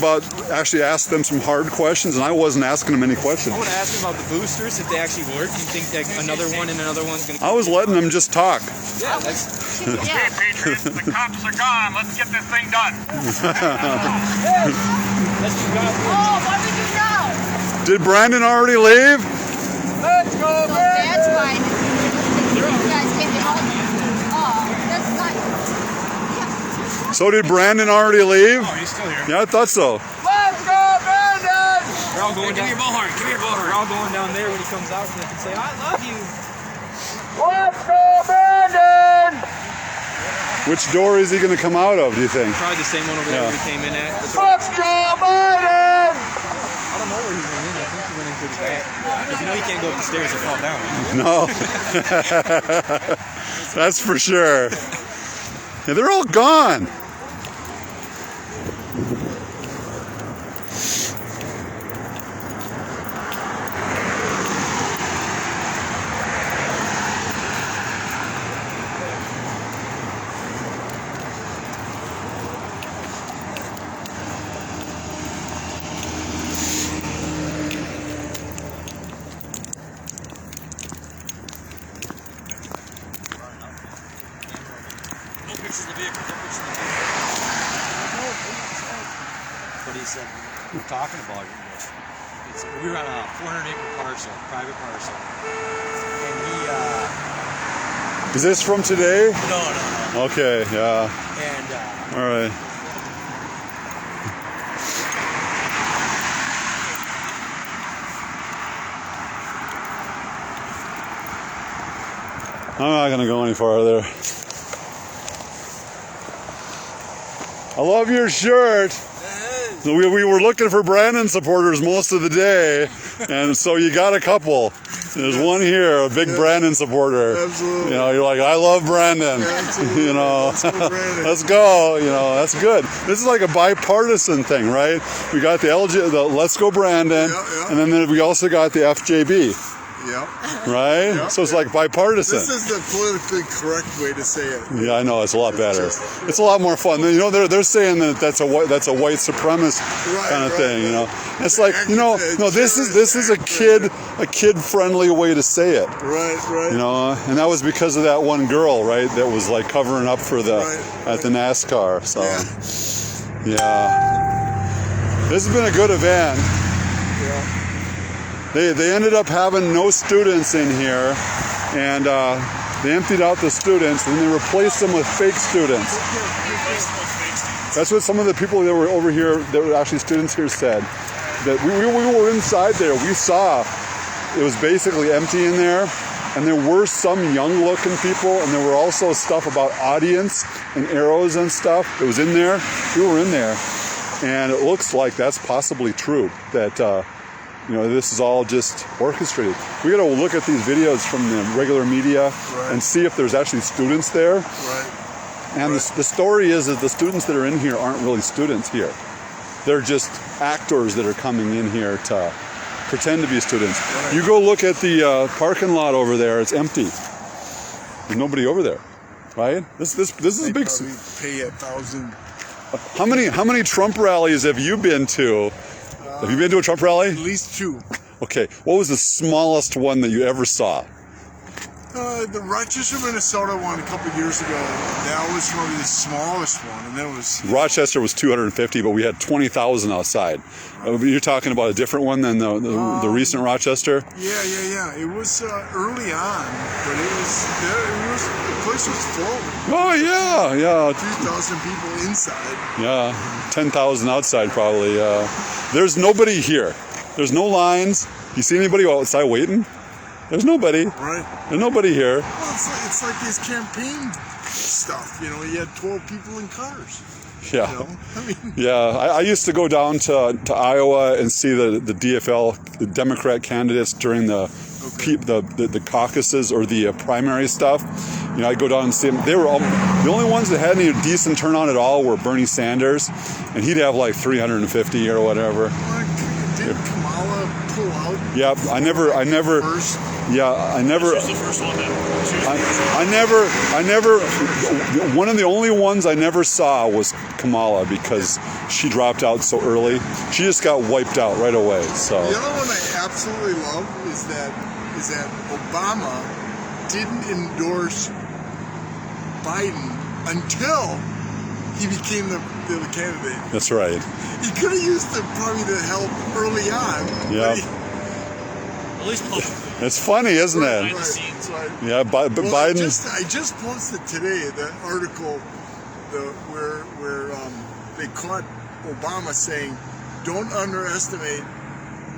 some hard questions, and I wasn't asking them any questions. I want to ask them about the boosters, if they actually work. Do you think that another one and another one's going to... I was letting them just talk. Yeah, that's... Okay, Patriots, the cops are gone. Let's get this thing done. Oh, what did you know? Did Brandon already leave? Let's go, So that's why you guys came to help me. Oh, that's nice. So did Brandon already leave? Oh, he's still here. Yeah, I thought so. Let's go, Brandon! We're all going down... Give me your bullhorn. Give me your bullhorn. We're all going down there when he comes out so they can say, I love you. Let's go, Brandon! Which door is he going to come out of, do you think? Probably the same one over there where he came in at. Let's go, Biden! I don't know where he went in. I think he went in through the back. Because you know he can't go up the stairs and fall down. No. That's for sure. Yeah, they're all gone. talking about it. We were on a 400-acre parcel, private parcel, and he. Is this from today? No. Okay, yeah. And. All right. I'm not going to go any farther. I love your shirt. We were looking for Brandon supporters most of the day, and so you got a couple. There's one here, a big Brandon supporter. Absolutely. You know, you're like, I love Brandon. Absolutely. You know, Let's go, Brandon. let's go. You know, that's good. This is like a bipartisan thing, right? We got the Let's Go Brandon, and then we also got the FJB. Yep. Right? Yep. So it's like bipartisan. This is the politically correct way to say it. Yeah, I know, it's a lot better. It's a lot more fun. You know, they're saying that that's a white supremacist kind of thing. You know, it's like, you know, no, this is a kid friendly way to say it. Right. You know, and that was because of that one girl, right? That was like covering up for at the NASCAR. So yeah, this has been a good event. Yeah. They ended up having no students in here, and they emptied out the students, and they replaced them with fake students. That's what some of the people that were over here, that were actually students here, said. That we were inside there. We saw it was basically empty in there, and there were some young-looking people, and there were also stuff about audience and arrows and stuff that was in there. We were in there, and it looks like that's possibly true. That. You know, this is all just orchestrated. We got to look at these videos from the regular media and see if there's actually students there. Right. And the story is that the students that are in here aren't really students here. They're just actors that are coming in here to pretend to be students. Right. You go look at the parking lot over there; it's empty. There's nobody over there, right? This is a big. Pay 1,000. How many Trump rallies have you been to? Have you been to a Trump rally? At least 2. Okay. What was the smallest one that you ever saw? The Rochester, Minnesota one a couple of years ago. That was probably the smallest one, and then it was. Rochester was 250, but we had 20,000 outside. You're talking about a different one than the recent Rochester? Yeah. It was early on, but the place was full. Oh yeah. 2,000 people inside. Yeah, 10,000 outside probably. There's nobody here. There's no lines. You see anybody outside waiting? There's nobody. Right. There's nobody here. Well, it's like his campaign stuff. You know, he had 12 people in cars. Yeah. You know? I mean, yeah. I used to go down to Iowa and see the DFL, the Democrat candidates during the caucuses or the primary stuff. You know, I'd go down and see them. They were the only ones that had any decent turnout at all were Bernie Sanders, and he'd have like 350 or whatever. Did Kamala pull out? Yeah, I never. First? Yeah, I never. This was the first one then. I never. One of the only ones I never saw was Kamala because she dropped out so early. She just got wiped out right away. So the other one I absolutely love is that Obama didn't endorse Biden until he became the candidate. That's right. He could have used probably the help early on. Yeah. At least publicly. It's funny, isn't it? Behind the scenes, right. Yeah, Biden. I just posted today the article where they caught Obama saying, "Don't underestimate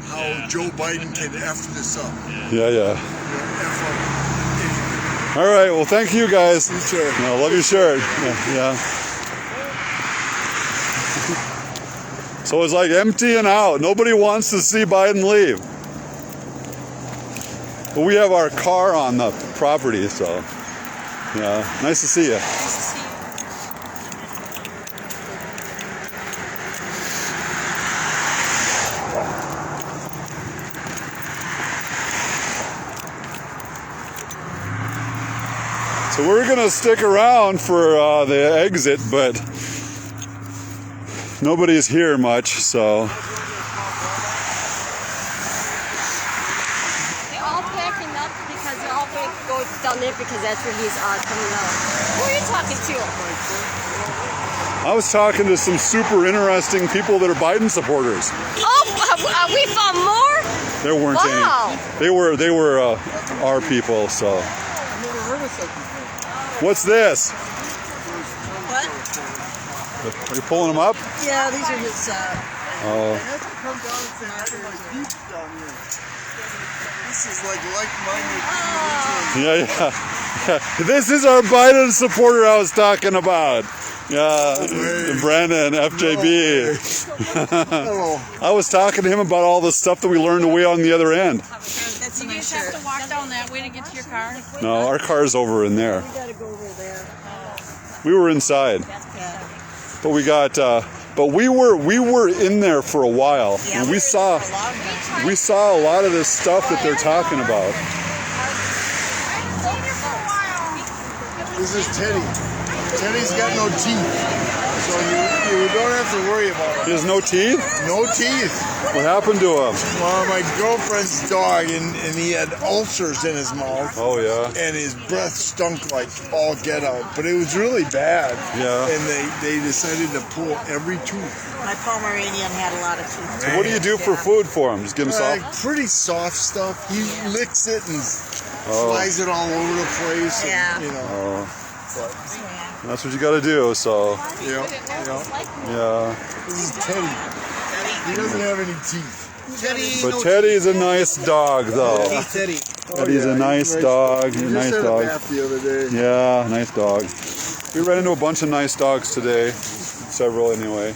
how Joe Biden can F this up." Yeah. You know, F up. All right. Well, thank you guys. You too. I love your shirt. Yeah. So it's like emptying out. Nobody wants to see Biden leave. But we have our car on the property, so yeah. Nice to see you. So we're gonna stick around for the exit, but nobody's here much, so. They're all packing up because they're all going to go down there because that's where he's coming out. Who are you talking to? I was talking to some super interesting people that are Biden supporters. Oh, we found more? There weren't Wow. any. They were our people. So. What's this? What? Are you pulling them up? Yeah, these are his. Oh. This is like-minded individuals. Yeah. This is our Biden supporter I was talking about. Yeah, Brandon, FJB. I was talking to him about all the stuff that we learned away on the other end. Do you just have to walk down that way to get to your car? No, our car's over in there. We were inside, but we got. But we were in there for a while, and we saw a lot of this stuff that they're talking about. This is Teddy. Teddy's got no teeth, so you don't have to worry about him. He has no teeth? No teeth. What happened to him? Well, my girlfriend's dog, and he had ulcers in his mouth. Oh, yeah. And his breath stunk like all get out, but it was really bad. Yeah. And they decided to pull every tooth. My Pomeranian had a lot of teeth. So what do you do for food for him? Just give him soft? Pretty soft stuff. He licks it and flies it all over the place. Yeah. And, you know. Oh. That's what you got to do. So. Yeah. This is Teddy. He doesn't have any teeth. But Teddy's a nice dog, though. Teddy. Teddy's a nice dog. He Nice just had dog. a bath the other day. Yeah, nice dog. We ran into a bunch of nice dogs today. Several anyway.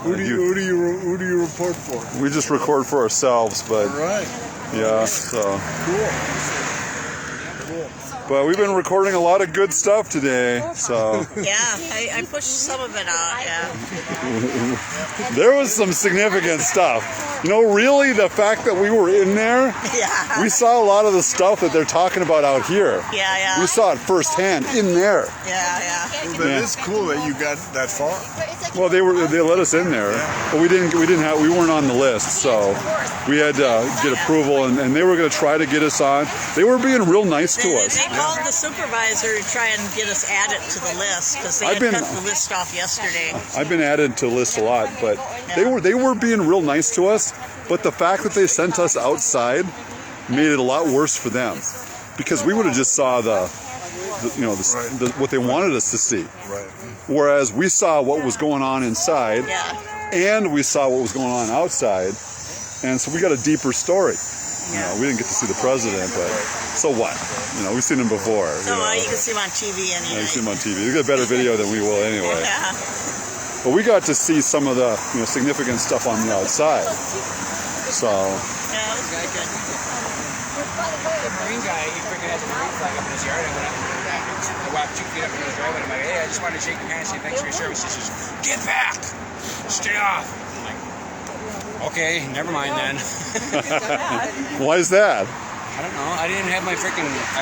Who do you report for? We just record for ourselves, but All right. yeah, so. Cool. But we've been recording a lot of good stuff today, so. Yeah, I pushed some of it out, yeah. There was some significant stuff. You know, really, the fact that we were in there, Yeah. we saw a lot of the stuff that they're talking about out here. Yeah. We saw it firsthand in there. Yeah. Well, that is cool that you got that far. Well, they let us in there, but we weren't on the list, so we had to get approval, and they were going to try to get us on. They were being real nice to us. They called the supervisor to try and get us added to the list because they I've had been- cut the list off yesterday. I've been added to lists a lot, but they were being real nice to us. But the fact that they sent us outside made it a lot worse for them, because we would have just saw what they wanted us to see. Right. Whereas we saw what was going on inside, and we saw what was going on outside, and so we got a deeper story. You know, we didn't get to see the president, but so what? You know, we've seen him before. So you can see him on TV anyway. Yeah, you see him on TV. You get a better video than we will anyway. Yeah. But we got to see some of the significant stuff on the outside. So. Yeah, it was good. The Marine guy, he freaking had the Marine flag up in his yard. I walked 2 feet up in his driveway, and I'm like, hey, I just wanted to shake your hand and say thanks for your service. He says, get back! Stay off! I'm like, okay, never mind then. Why is that? I don't know. I didn't have I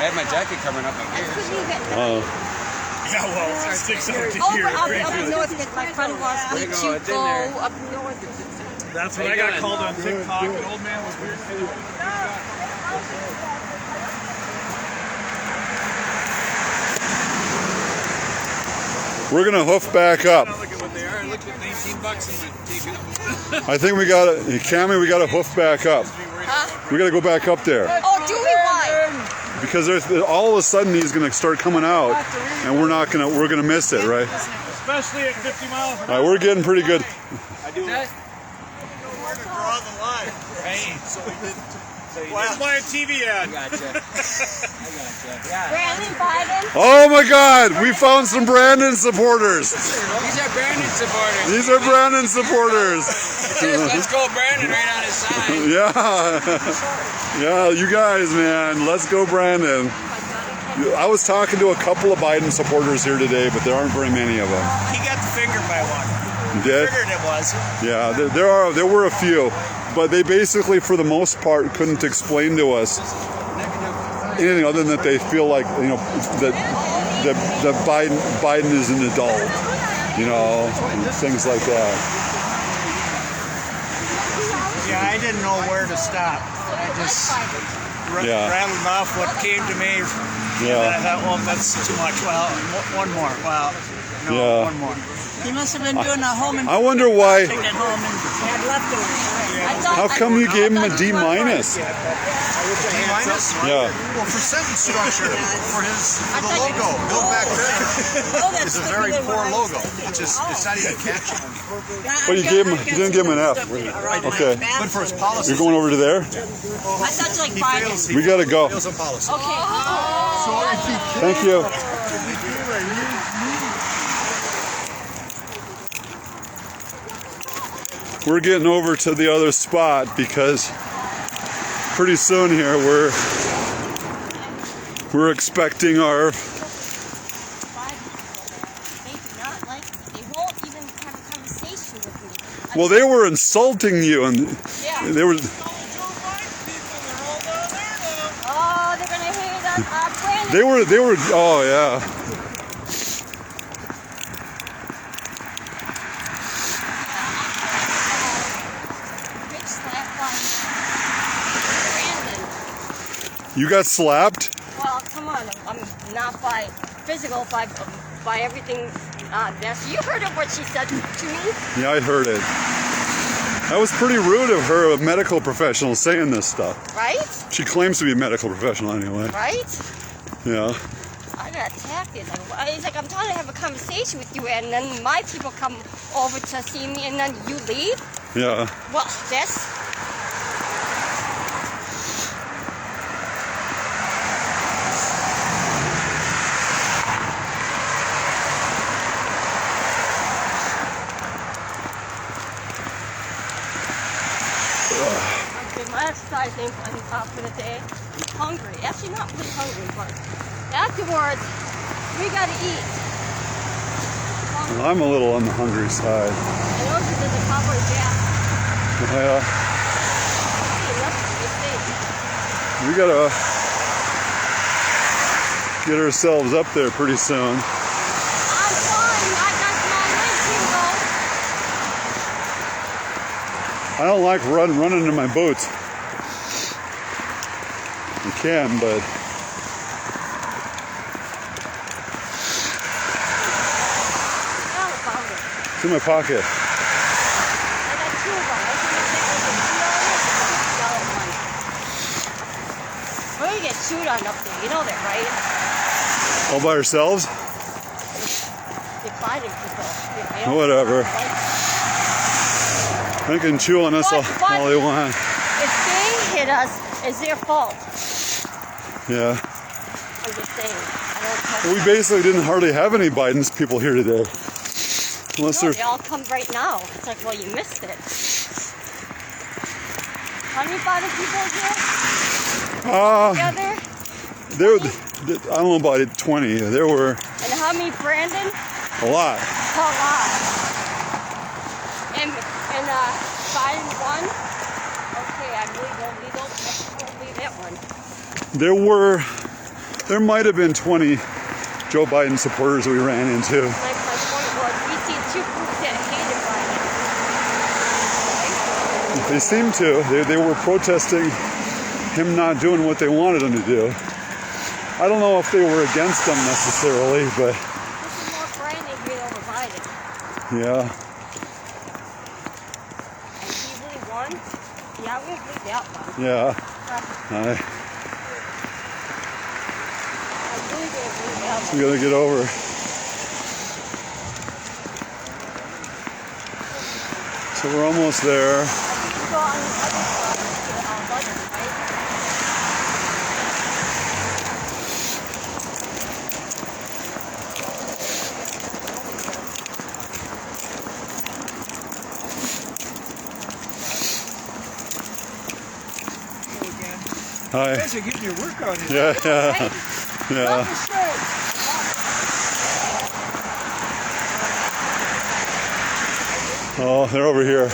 had my jacket covering up my ears. Oh. Yeah, well, it sticks out to Oh, here. up north, my friend wants me to go up north. That's when I got called on TikTok. An old man with weird things. We're gonna hoof back up. Look at what they are. I looked at $19 and went, take it. I think we gotta hoof back up. We gotta go back up there. Oh, do we? Why? Because all of a sudden he's gonna start coming out, and we're gonna miss it, right? Especially at 50 miles an All right, we're getting pretty good. I do it. Draw the line. Hey, So we did. where's my TV ad? I gotcha. Yeah. Brandon Biden. Oh my God, we found some Brandon supporters. These are Brandon supporters. These are Brandon supporters. Let's go Brandon right on his sign. Yeah, you guys, man, let's go Brandon. I was talking to a couple of Biden supporters here today, but there aren't very many of them. He got the finger by one. You did? Figured it was. Yeah, there were a few, but they basically, for the most part, couldn't explain to us anything other than that they feel like that Biden is an adult, and things like that. Yeah, I didn't know where to stop. I just rattled off what came to me. And then I thought, well, that's too much. Well, one more. Well, no, one more. He must have been doing a home I wonder why. at home and had leftovers. How come you gave him a D minus? Minus? Yeah. Well, for sentence structure, for the logo, Build Back Better is a very poor logo. It's not even catchy. But you didn't give him an F. Okay. But for his policy, You're going over to there? I thought you like Biden. We gotta go. fails on policy. Thank you. We're getting over to the other spot because pretty soon here we're expecting our They do not like me. They won't even have a conversation with me. well, they were insulting you and they were Oh, they're gonna hate us. Brandon. they were oh yeah. Rich slapped by Brandon. You got slapped? Well, come on. I'm not by physical, by everything. You heard of what she said to me? Yeah, I heard it. That was pretty rude of her, a medical professional, saying this stuff. Right? She claims to be a medical professional anyway. Right? Yeah. I got attacked. It's like I'm trying to have a conversation with you, and then my people come over to see me, and then you leave. Yeah. Well, that's. Okay, my exercising for the day. I'm hungry. Actually, not really hungry, but afterwards, we gotta eat. Well, I'm a little on the hungry side. I know this is a cowboy jack. Yeah. We gotta get ourselves up there pretty soon. I don't like running in my boots. You can, but it's in my pocket. We're gonna get chewed on up there. You know that, right? All by ourselves? They're fighting people. Whatever. They can chew on us all they want. If they hit us, it's their fault. Yeah. I'm just saying. We basically didn't hardly have any Biden's people here today. Unless No, they're they all come right now. It's like, well, you missed it. How many Biden people together? I don't know about 20. There were And how many Brandon? a lot. A lot. And Biden won? Okay, I really won't leave that one. There might have been 20 Joe Biden supporters we ran into. My point was, we see two groups that hated Biden. They seemed to. They were protesting him not doing what they wanted him to do. I don't know if they were against him necessarily, but This is more Brandon here over Biden. yeah. And he really won? Yeah, we believe that one. Yeah. I really didn't believe that one. We gotta get over. So we're almost there. Go on the other side to the budget, right? Hi. You guys are getting your workout in. Yeah. Yeah. Oh, they're over here.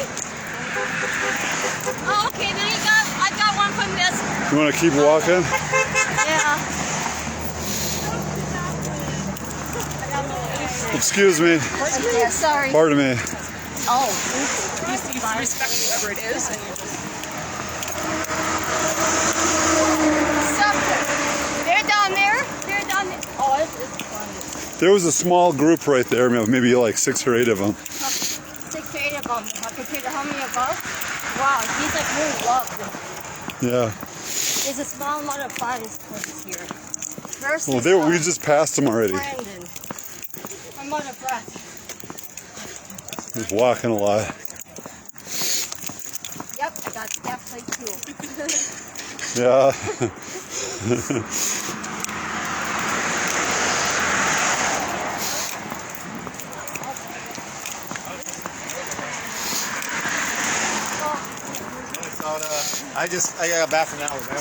Oh, okay, then I got one from this. You want to keep walking? Yeah. Excuse me. Yeah, sorry. Pardon me. Oh, You respect whoever it is, and you just. Stop. They're down there. They're down there. Oh, this is fun. There was a small group right there, maybe like 6 or 8 of them. 6 or 8 of them. Compared to how many above? Wow, he's like really loved. Yeah. There's a small amount of bodies here. Versus, Well, we just passed them already. Brandon. I'm out of breath. He's walking a lot. Yep, I got staff like too. Yeah. I got back from Alabama.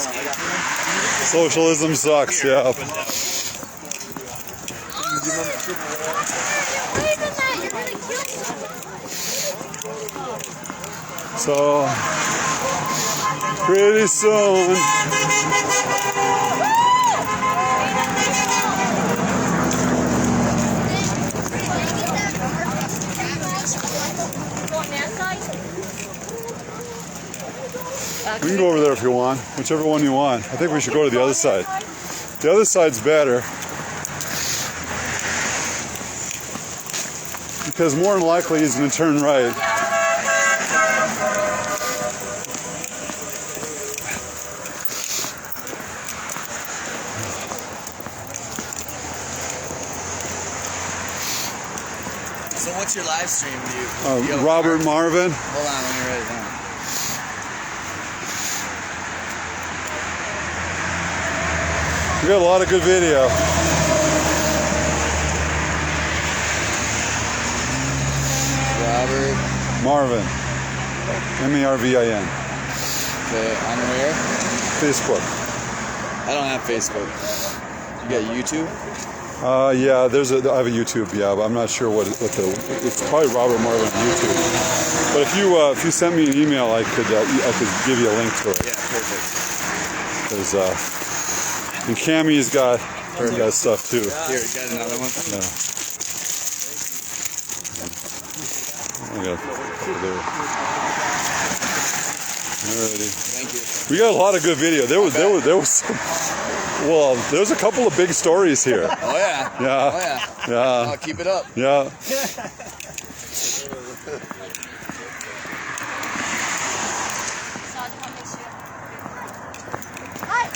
Socialism sucks, yeah. So, pretty soon. We can go over there if you want, whichever one you want. I think we should go to the other side. The other side's better. Because more than likely he's going to turn right. So what's your live stream? Robert Marvin. Hold on, let me write it down. We got a lot of good video. Robert Marvin. M-A-R-V-I-N. Okay, on where? Facebook. I don't have Facebook. You got YouTube? Yeah, I have a YouTube, yeah, but I'm not sure what the, it's probably Robert Marvin on YouTube. But if you send me an email, I could give you a link to it. Yeah, perfect. Because, and Cammy's got stuff too. Here, you got another one? Yeah. I got it there. Alrighty. Thank you. We got a lot of good video. There was a couple of big stories here. Oh yeah. Yeah. Oh yeah. Yeah. Oh, keep it up. Yeah.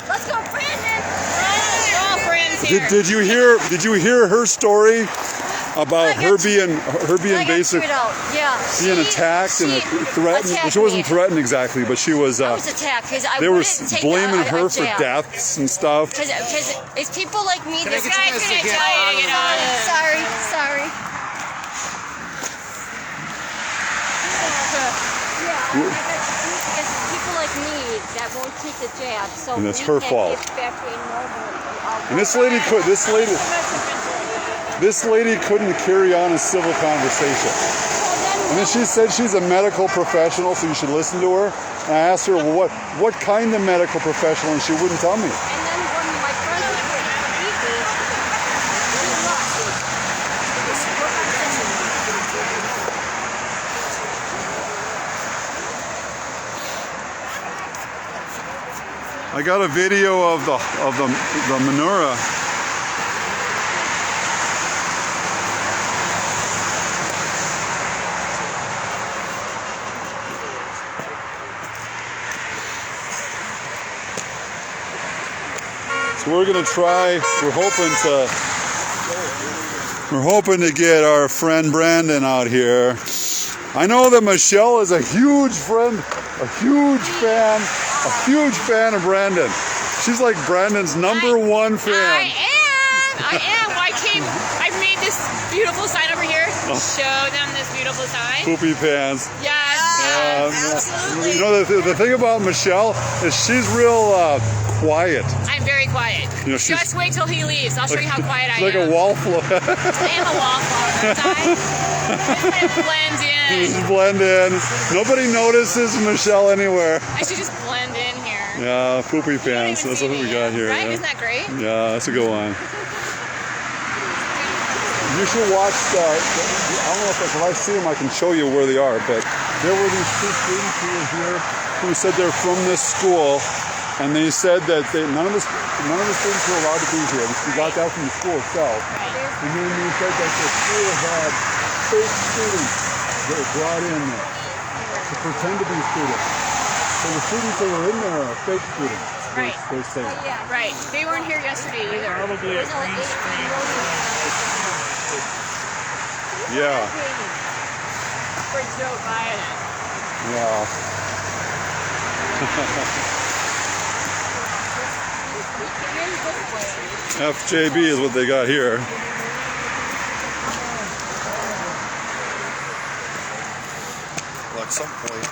Let's go, Brandon! All friends here. Did you hear her story about her being basic being attacked and threatened? Well, she wasn't threatened exactly, but she was. I was attacked because they were blaming her for deaths and stuff. Because it's people like me. This guy's gonna tell you to get on it. Sorry. It's people like me that won't take the jab, so And it's her fault. And this lady couldn't carry on a civil conversation. And then she said she's a medical professional, so you should listen to her. And I asked her, well, what kind of medical professional, and she wouldn't tell me. And then when my friends were beat me, I got a video of the menorah. So we're gonna try. We're hoping to get our friend Brandon out here. I know that Michelle is a huge friend, a huge fan of Brandon. She's like Brandon's #1 fan. I am. I made this beautiful sign over here. Show them this beautiful sign. Poopy pants. Yes. Absolutely. You know, the thing about Michelle is she's real quiet. I'm very quiet. You know, just wait till he leaves. I'll show you how quiet I am. She's like a wallflower. I am a wallflower, aren't I? Just blend in. Just blend in. Nobody notices Michelle anywhere. I should just blend in here. Yeah, poopy pants. That's what we got here. Right? Yeah. Isn't that great? Yeah, that's a good one. You should watch I don't know if I see them, I can show you where they are, but there were these 2 students who were here who said they're from this school, and they said that none of the students were allowed to be here. We got that from the school itself. And then they said that the school had fake students that were brought in there to pretend to be students. So the students that were in there are fake students. Right. They're saying. Right. They weren't here yesterday either. Probably a green screen. Yeah. For Joe Biden. Yeah. FJB is what they got here. Well, at some point,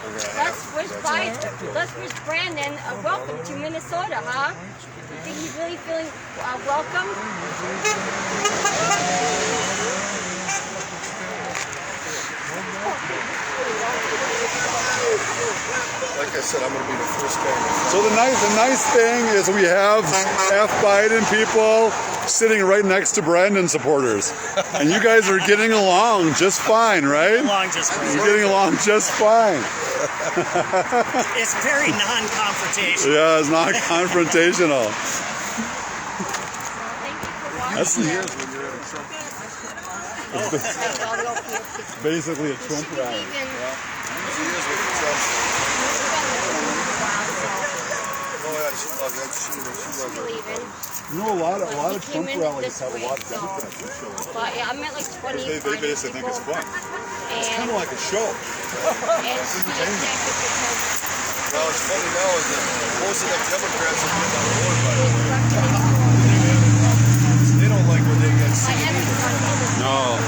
we're gonna have. Let's wish Brandon a welcome to Minnesota, huh? You think he's really feeling welcome? Like I said, I'm gonna be the first guy. So the nice thing is we have F Biden people sitting right next to Brandon supporters, and you guys are getting along just fine, right? You're getting along just fine. It's very non-confrontational. Yeah, it's not confrontational. That's basically a Trump rally. You know, a lot of Trump rallies have a lot of Democrats that show up. But yeah, I met like 20. They basically think it's fun. It's kind of like a show. Well, it's funny now is that most of the Democrats have been on board by the way. They don't like what they get seen either. No.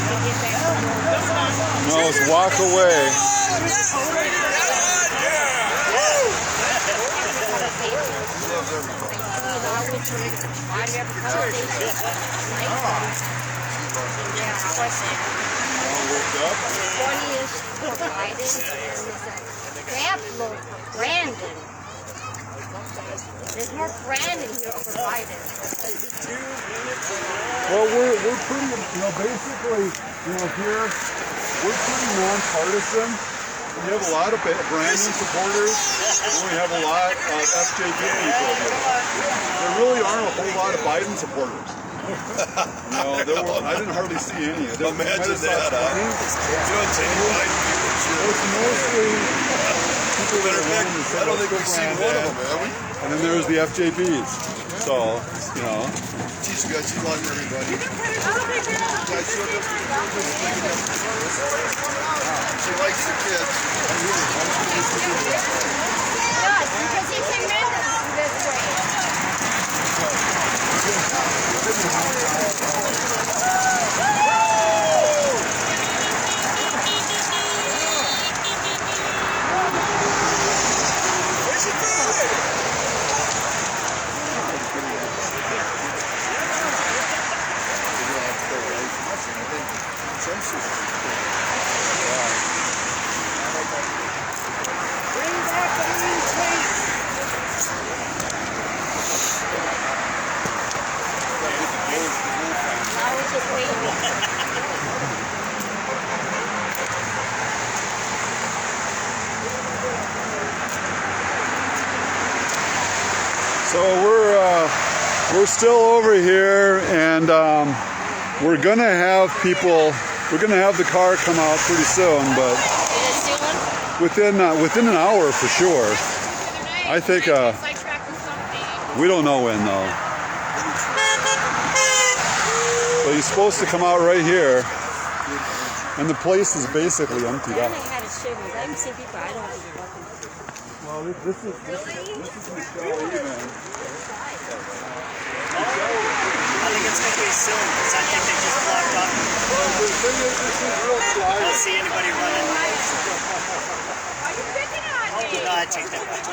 No, it's walk away. Brandon. There's more Brandon here for Biden. Well, we're pretty, basically, here, we're pretty non-partisan. We have a lot of Brandon supporters, and we have a lot of FJB people here. There really aren't a whole lot of Biden supporters. I didn't hardly see any. Imagine that, It's mostly people that are wanting to I don't think we've seen one of them, have we? And then there's the FJBs. So, Geez, you guys, you love everybody. She likes the kids. Yes, because he came in this way. So we're still over here, and we're gonna have the car come out pretty soon, but within an hour for sure. I think we don't know when though. But he's supposed to come out right here, and the place is basically emptied out. Well, this is Michelle even. I think it's going to be soon because I think they just blocked up. I don't see anybody running. Are you picking on me? No, I take that back.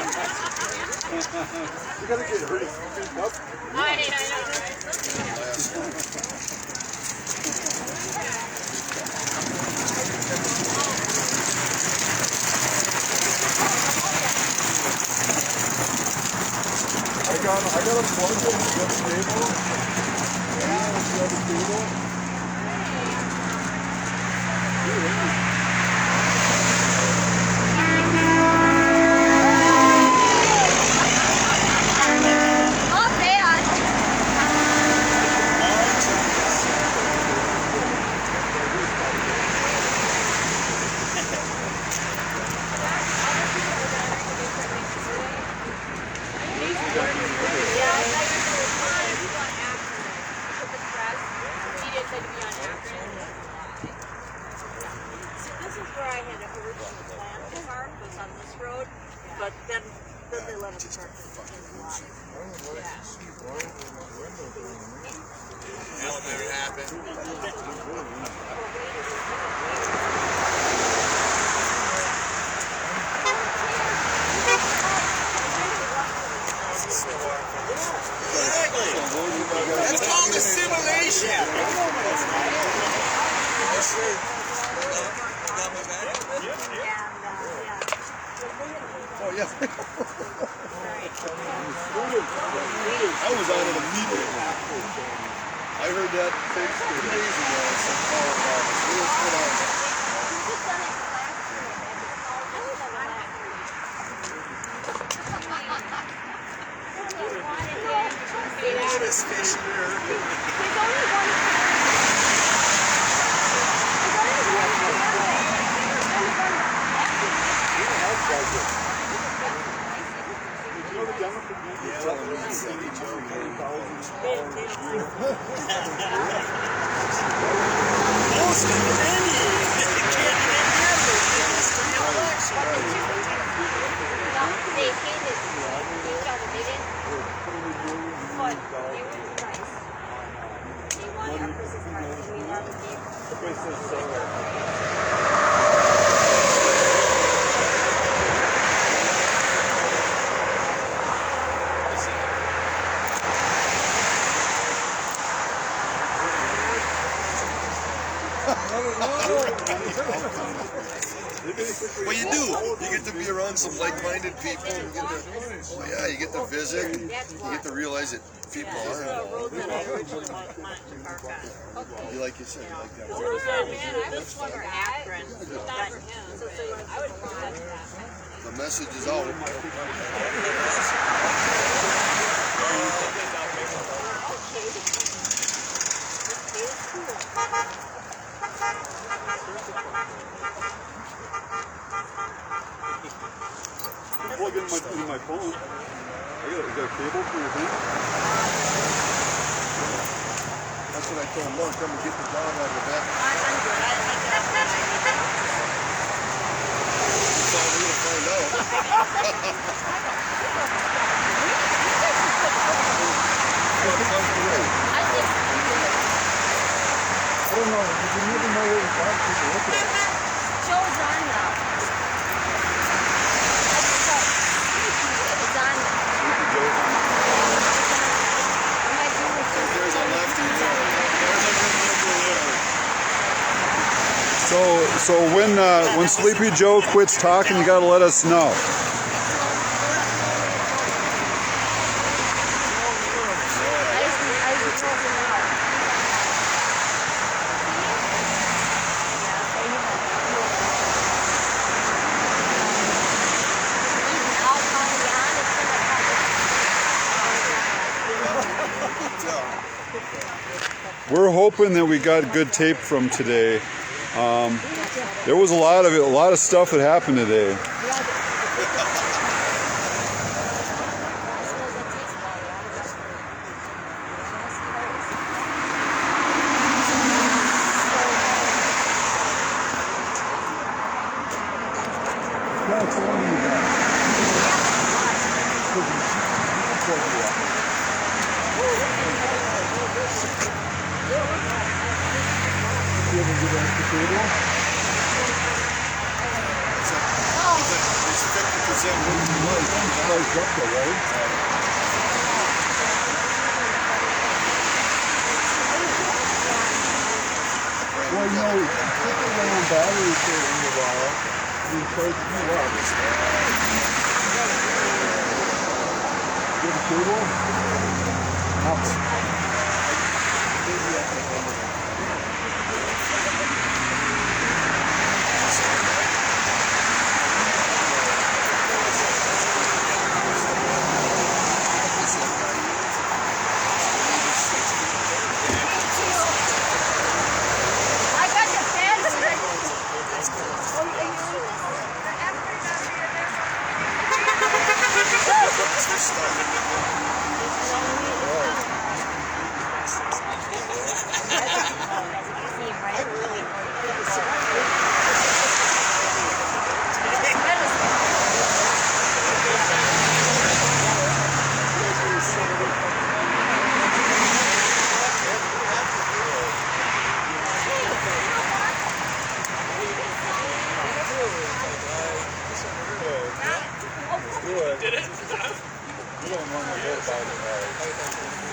You gotta get hurt. I know. I got a plug in the stable. Yeah, the stable. That'll never happen. That's called assimilation. Oh yeah. I was on it immediately. I heard that 2 days ago. I said, "Oh, let's put on it." Well, you do. You get to be around some like-minded people. You get to visit. You get to realize that people are involved. You like you said, you like that. The message is out. Plug in my phone. You got a cable for your thing? That's what I told him. Come and get the dog out of the back. That's all we're going to find out. I don't know. You never know where the dog people look at. Joe's on now. It's on now. There's a lefty there. So when Sleepy Joe quits talking, you got to let us know. We're hoping that we got good tape from today. There was a lot of stuff that happened today. Well, you know, people run on batteries for a while. You charge you up. Get a cable? Really? get it? We don't normally go about it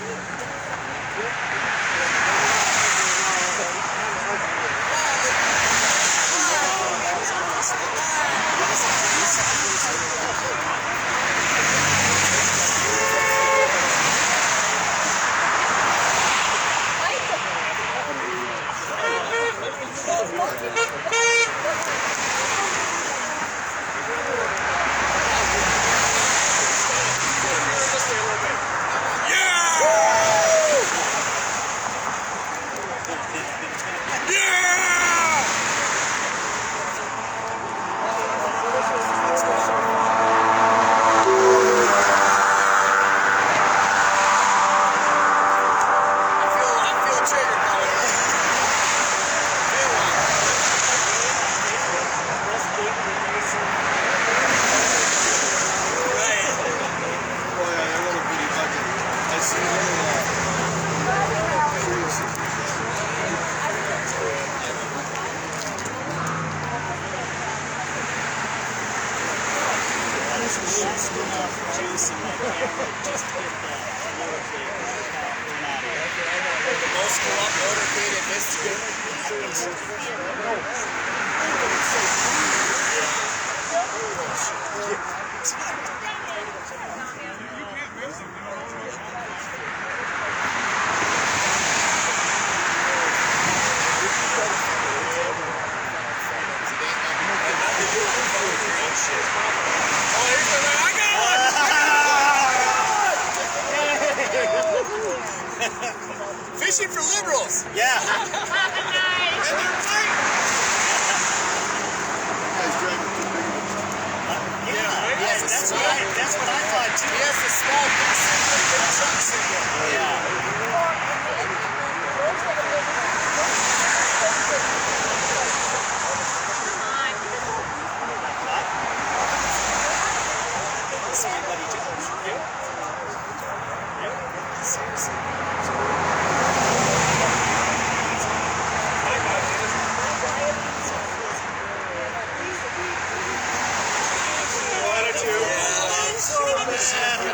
Fishing for liberals. Yeah. And they're right. Yes, that's what I thought too. Yes, the small truck symbol. Yeah.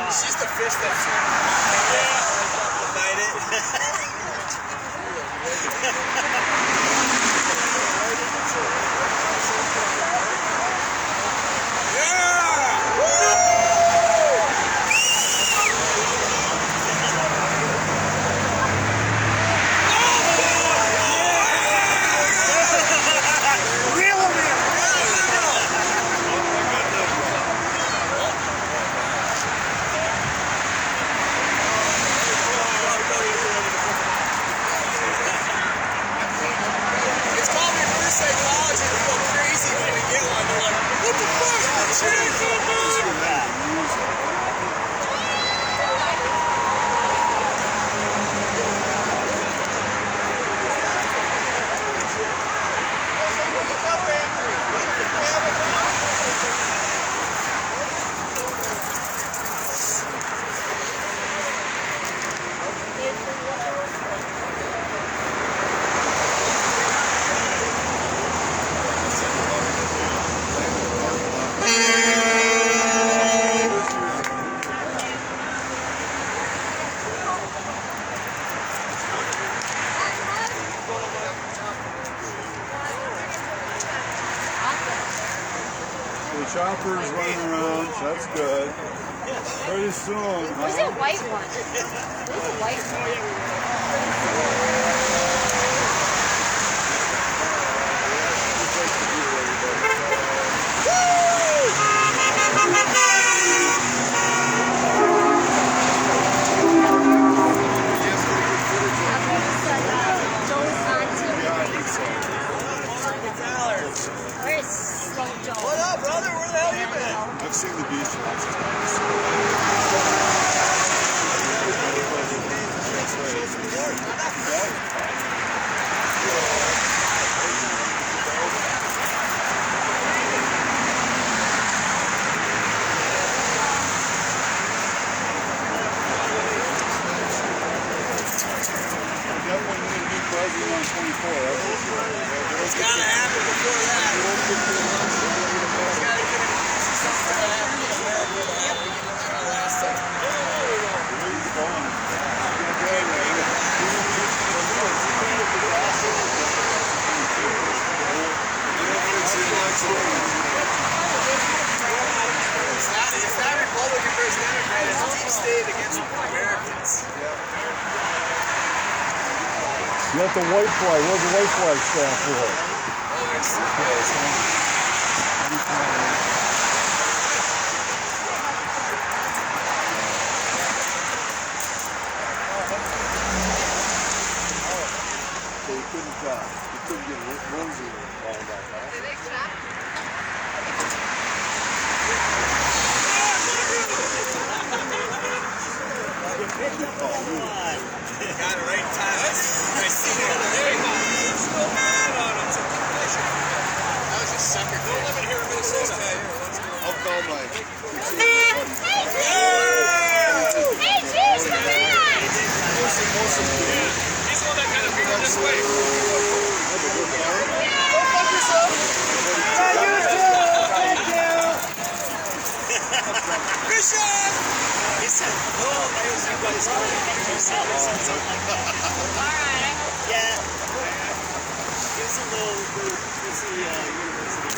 She's the fish that's bite psychology, we go crazy when we get one. They're like, what the fuck? The chopper's running around, so that's good. Pretty soon. Where's the white one? Where's the white What up, brother? Where the hell you been? I've seen the beach lots of times. You got the white flag. Where's the white flag staff for? So you couldn't get Rosie lined up, huh? Did they stop? Got it right time. I see that. There you go. So bad on it. It's a pleasure. That was a sucker. Don't live in here in Minnesota. I'll call my Hey, James, come on! He's the one that kind of beat him this way. Go fuck yourself. Yeah, you too. Thank you. Bishop! He said, no, I was everybody's something like that. Alright. Yeah. Give us a little, what's the university?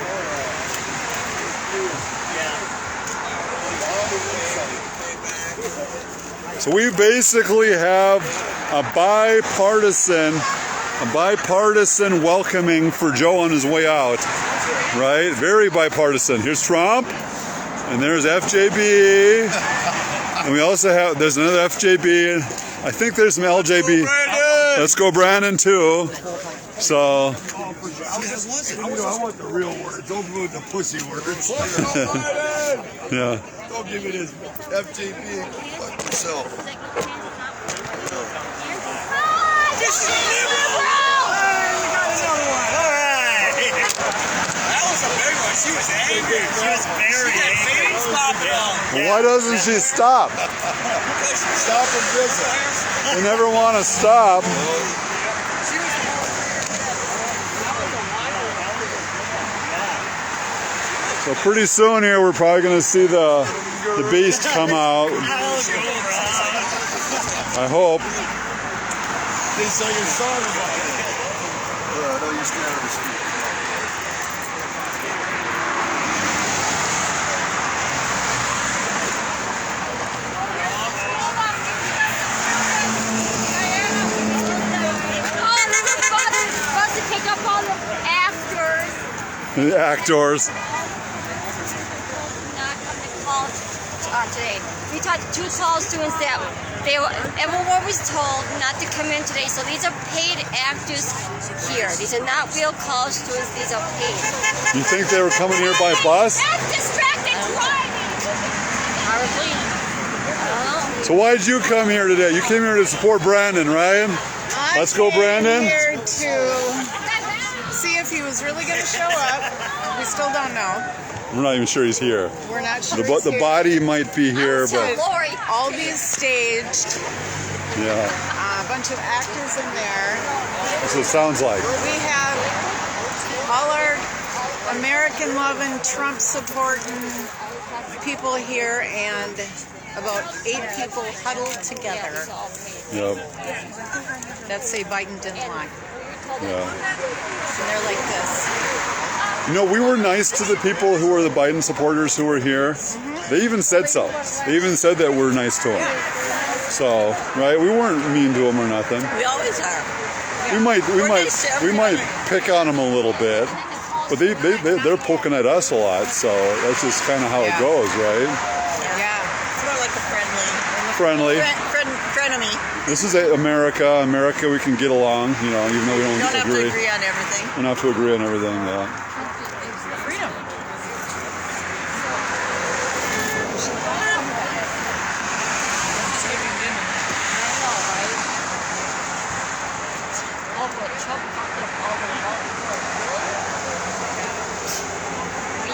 So we basically have a bipartisan welcoming for Joe on his way out, right? Very bipartisan. Here's Trump, and there's FJB, and we also have, there's another FJB, I think there's some LJB. Let's go Brandon too. So. I want the real words. Don't move the pussy words. Yeah. Don't give it his FJB and fuck yourself. That was a big one. She was angry. She was very angry. Well, why doesn't she stop? Stop and visit. We never want to stop. So pretty soon here, we're probably going to see the beast come out. I hope. They sung your song about it. Yeah, I know you're standing on the street. Supposed to pick up all the actors. The actors. Not come to college today. We talked to 2 college students that everyone was told not to come in today. So these are paid actors here. These are not real college students. These are paid. You think they were coming here by bus? That's distracted driving. Probably. So why did you come here today? You came here to support Brandon, right? Let's go, Brandon. Here to see if he was really going to show up. We still don't know. We're not even sure he's here. We're not sure. The body might be here, but all these staged. yeah. A bunch of actors in there. That's what it sounds like. We have all our American-loving, Trump-supporting people here, and about 8 people huddled together. Yep. That say Biden didn't lie. Yeah. And they're like this. You know, we were nice to the people who were the Biden supporters who were here. They even said so. They even said that we're nice to them. So, right? We weren't mean to them or nothing. We always are. We might pick on them a little bit, but they're poking at us a lot. So that's just kind of how it goes, right? Yeah. It's more like a Friendly. Frenemy. This is America. America, we can get along. You know, even though we don't have agree. to agree on everything. We don't have to agree on everything. Yeah. Freedom.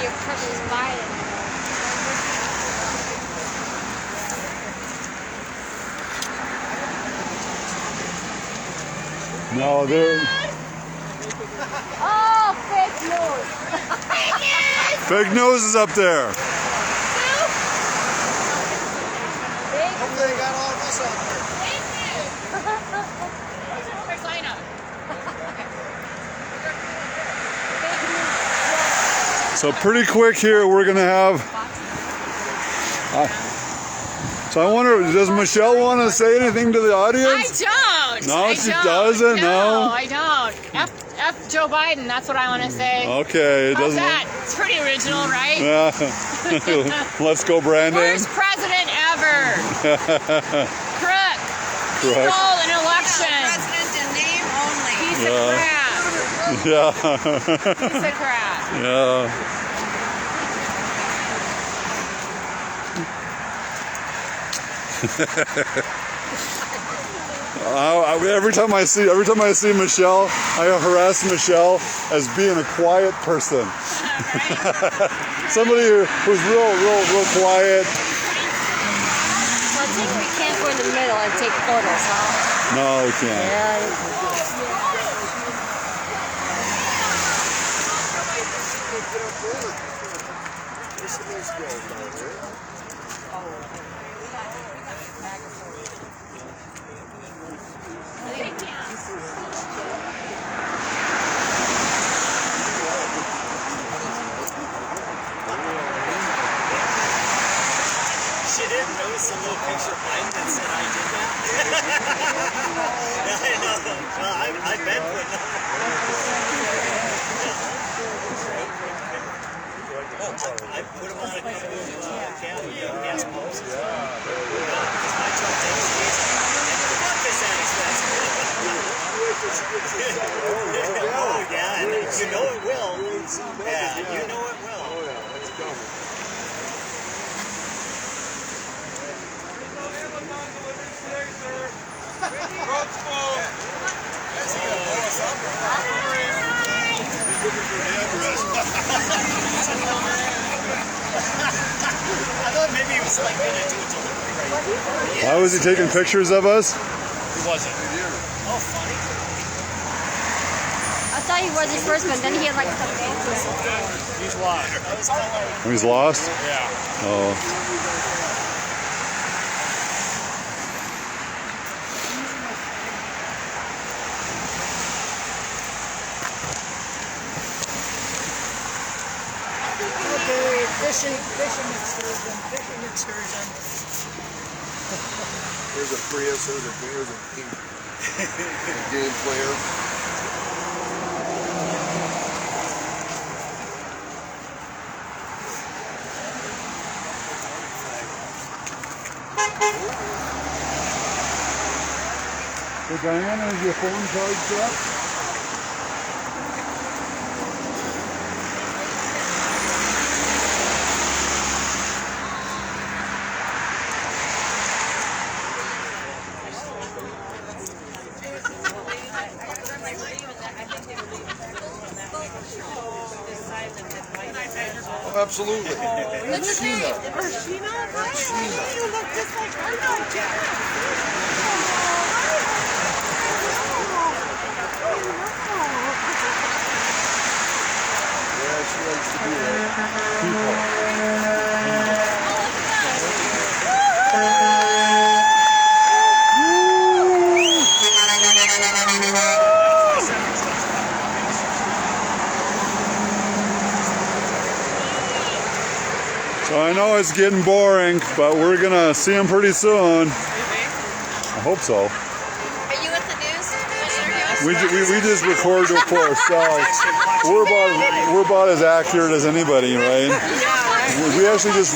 Your precious Biden. No, they're Oh, fake news. fake news is up there. Hopefully they got all of us out there. So pretty quick here, we're gonna have So I wonder, does Michelle want to say anything to the audience? I don't. No, I she don't. doesn't. No. I don't. F Joe Biden. That's what I want to say. Okay, it How's doesn't. that? It's pretty original, right? Yeah. Let's go, Brandon. Worst president ever. Crook. He Crook. stole an election. President in name only. Piece of crap. Yeah. Piece of crap. Yeah. Every time I see Michelle, I harass Michelle as being a quiet person. Somebody who's real quiet. Well, I think we can't go in the middle and take photos, huh? No, we can't. She didn't notice the little picture of Biden that said I did that. Yeah, I know. Well, I've been putting I put them on a couple of gas pumps. Because my truck takes days. And the pump is that expensive. Oh, yeah, and you know it will. Yeah, you know it will. Oh, yeah, let's go. I thought maybe he was like gonna do a delivery. Why was he taking pictures of us? He wasn't. Oh, funny. I thought he was at first, but then he had like some dances. He's lost. Oh, he's lost? Yeah. Oh. Okay, fishing excursion. There's a Prius, there's a game player. Hey, Diana, is your phone charged up? Absolutely. It's Sheena. Or Sheena? Sheena. You look just like her. Yeah, she likes to do that. So I know it's getting boring, but we're gonna see him pretty soon. I hope so. Are you at the news? We just record it for ourselves. We're about as accurate as anybody, right? We actually just.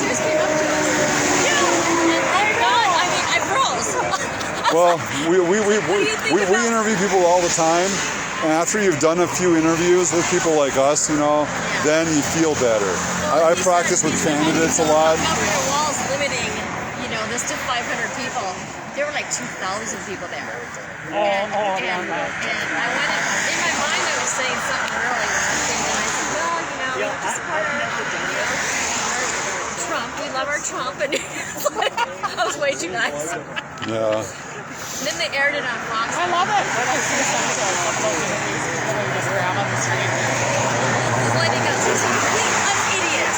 Well, we interview people all the time, and after you've done a few interviews with people like us, you know, then you feel better. I practice with candidates a lot. The walls limiting, you know, this to 500 people. There were like 2,000 people there. And I went in my mind, I was saying something really interesting, and I said, well, you know, we support Trump. We love our Trump, and I was way too nice. Yeah. And then they aired it on Fox. I love it when I see some of those interviews where they just grab on the street. This lady goes, I'm an idiot.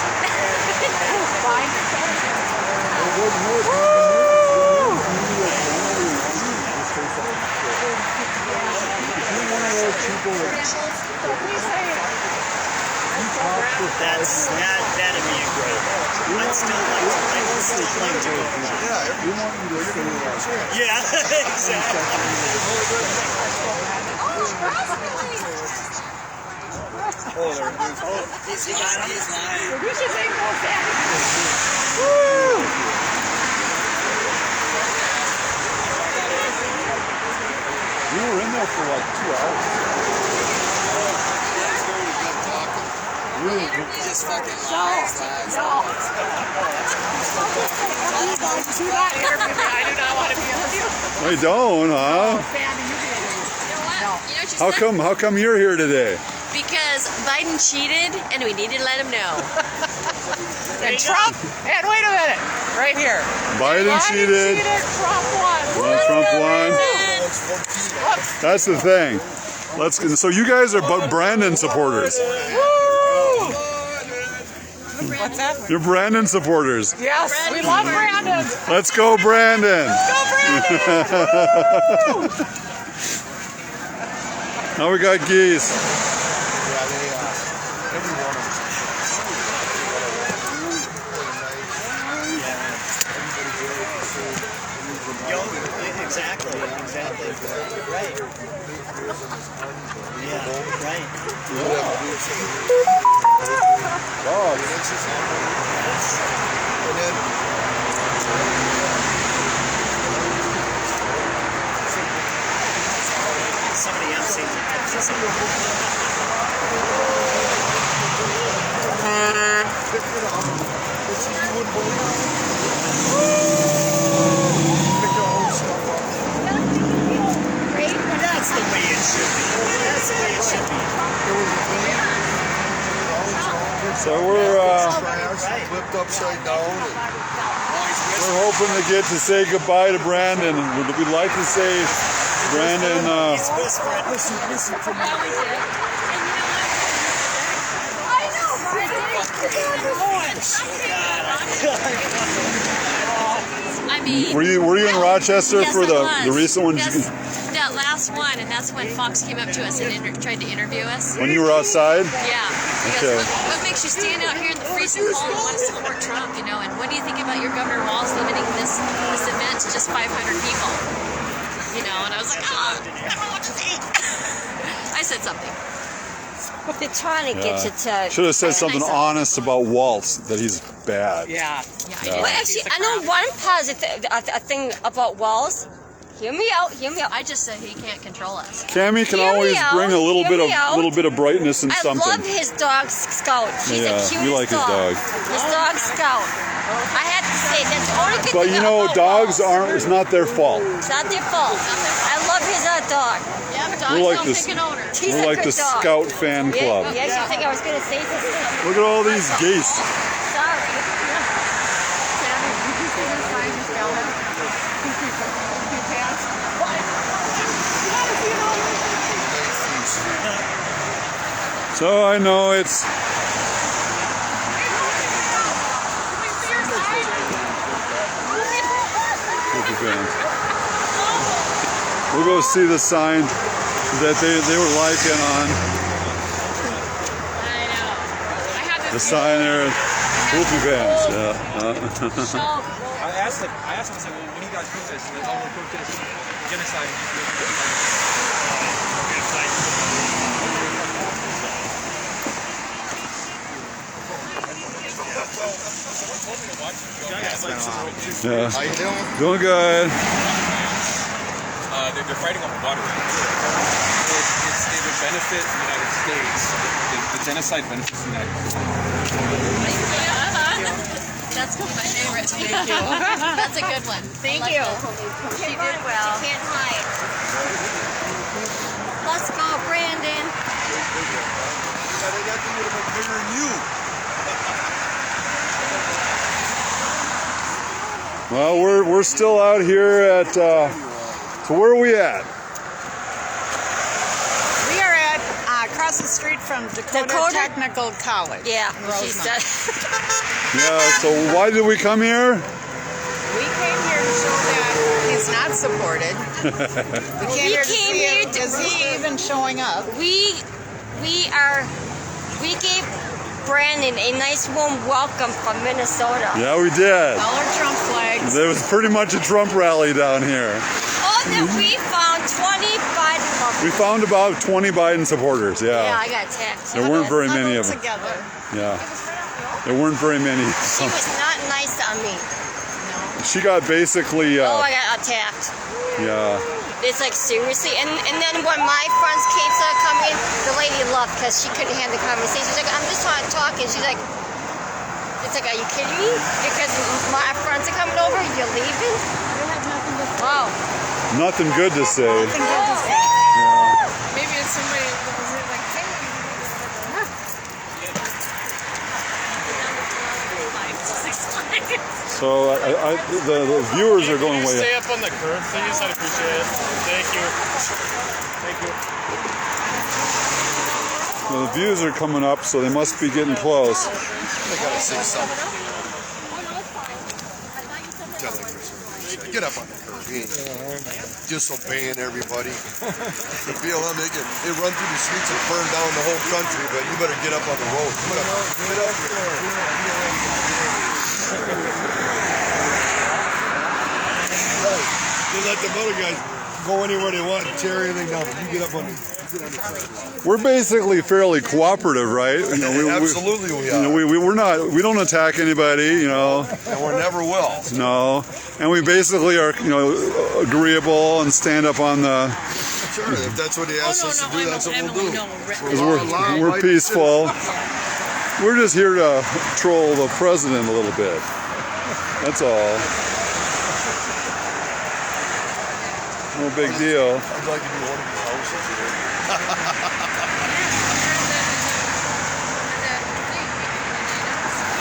That'd be a great. I'd still like willing to go. Yeah, exactly. Oh, there's He got his line. We should say go back. We were in there for like 2 hours. He just fucking lies. Do not interview me. I do not want to be interviewed. We don't, huh? How come you're here today? Because Biden cheated and we need to let him know. And Trump, and wait a minute, right here. Biden cheated. Trump won. Trump won. That's the thing. So you guys are Brandon supporters. What's that? You're Brandon supporters. Yes, we love Brandon. Let's go, Brandon. Let's go, Brandon. Now we got geese. Exactly. Right. Yeah, right. Somebody else sees That's the way it should be. That's the way it should be. So we're flipped upside down. we're hoping to get to say goodbye to Brandon. We'd like to say, Brandon. He's whispering. Listen to me. I mean, Were you in Rochester yes, for I the was. recent one? That last one, and that's when Fox came up to us and tried to interview us. When you were outside? Yeah. Okay. Because what makes you stand out here in the freezing cold and want to support Trump, you know? And what do you think about your Governor Walz limiting this event to just 500 people? You know, and I was like, oh, I don't know what to think. I said something. They're trying to get you to. Should have said something honest about Waltz, that he's bad. Yeah. Well, actually, I know one positive thing about Walz. Hear me out. I just said he can't control us. Cammy can always bring a little bit of brightness in something. I love his dog Scout. She's the cutest we like his dog. His dog Scout. I have to say that's the only good But thing you know, about dogs Walz. aren't. It's not their fault. It's not their fault. I love his dog. Yeah, but We're dogs like don't this. pick an owner. He's We're a like good the dog. Scout fan club. Yeah, you think I was going to say something? Look at all these geese. Sorry. So I know it's. We'll go see the sign that they were liking on. The sign there, Poopy Pants. I asked him, I said, well, when you guys protest, let's all protest genocide. Yeah. How you doing? Doing good. They're fighting over water rights. It would benefit the United States. The genocide benefits the United States. That's my favorite. Thank you. That's a good one. Thank you. She did well. She can't hide. Let's go, Brandon. That thing would have been bigger than you. Well, we're still out here at. So where are we at? We are at across the street from Dakota Technical College. Yeah, Rosemont. she said. Yeah. So why did we come here? We came here to show that he's not supported. We came here to see if, is he even showing up? We gave Brandon a nice warm welcome from Minnesota. Yeah, we did. All our Trump flags. There was pretty much a Trump rally down here. Oh, then we found 20 Biden lovers. We found about 20 Biden supporters, Yeah, yeah. I got text. There weren't very many of them. Together. Yeah. There weren't very many. She was not nice on me. She got basically, Oh, I got attacked. yeah. It's like seriously, and then when my friends came to come in, the lady left because she couldn't handle the conversation. She's like, I'm just trying to talk, and she's like, it's like, are you kidding me? Because my friends are coming over, you're leaving? Wow. Nothing good to say. Nothing good to say. Yeah. Maybe it's somebody that was like, hey. So the viewers are going way Stay up on the curb, please. I'd appreciate it. Thank you. Thank you. Well, the views are coming up, so they must be getting close. I gotta say something. Get up on the curb. He ain't disobeying everybody. The BLM, they run through the streets and burn down the whole country, but you better get up on the road. Get up They let them other guys go anywhere they want and tear anything down. You get up on the We're basically fairly cooperative, right? You know, Absolutely we are. You know, we don't attack anybody, you know. And we never will. No. And we basically are, you know, agreeable and stand up on the... Sure, if that's what he asks us to do, that's what we'll do. Because we're peaceful. We're just here to troll the president a little bit. That's all. No big deal. I'd like to be one of his houses here.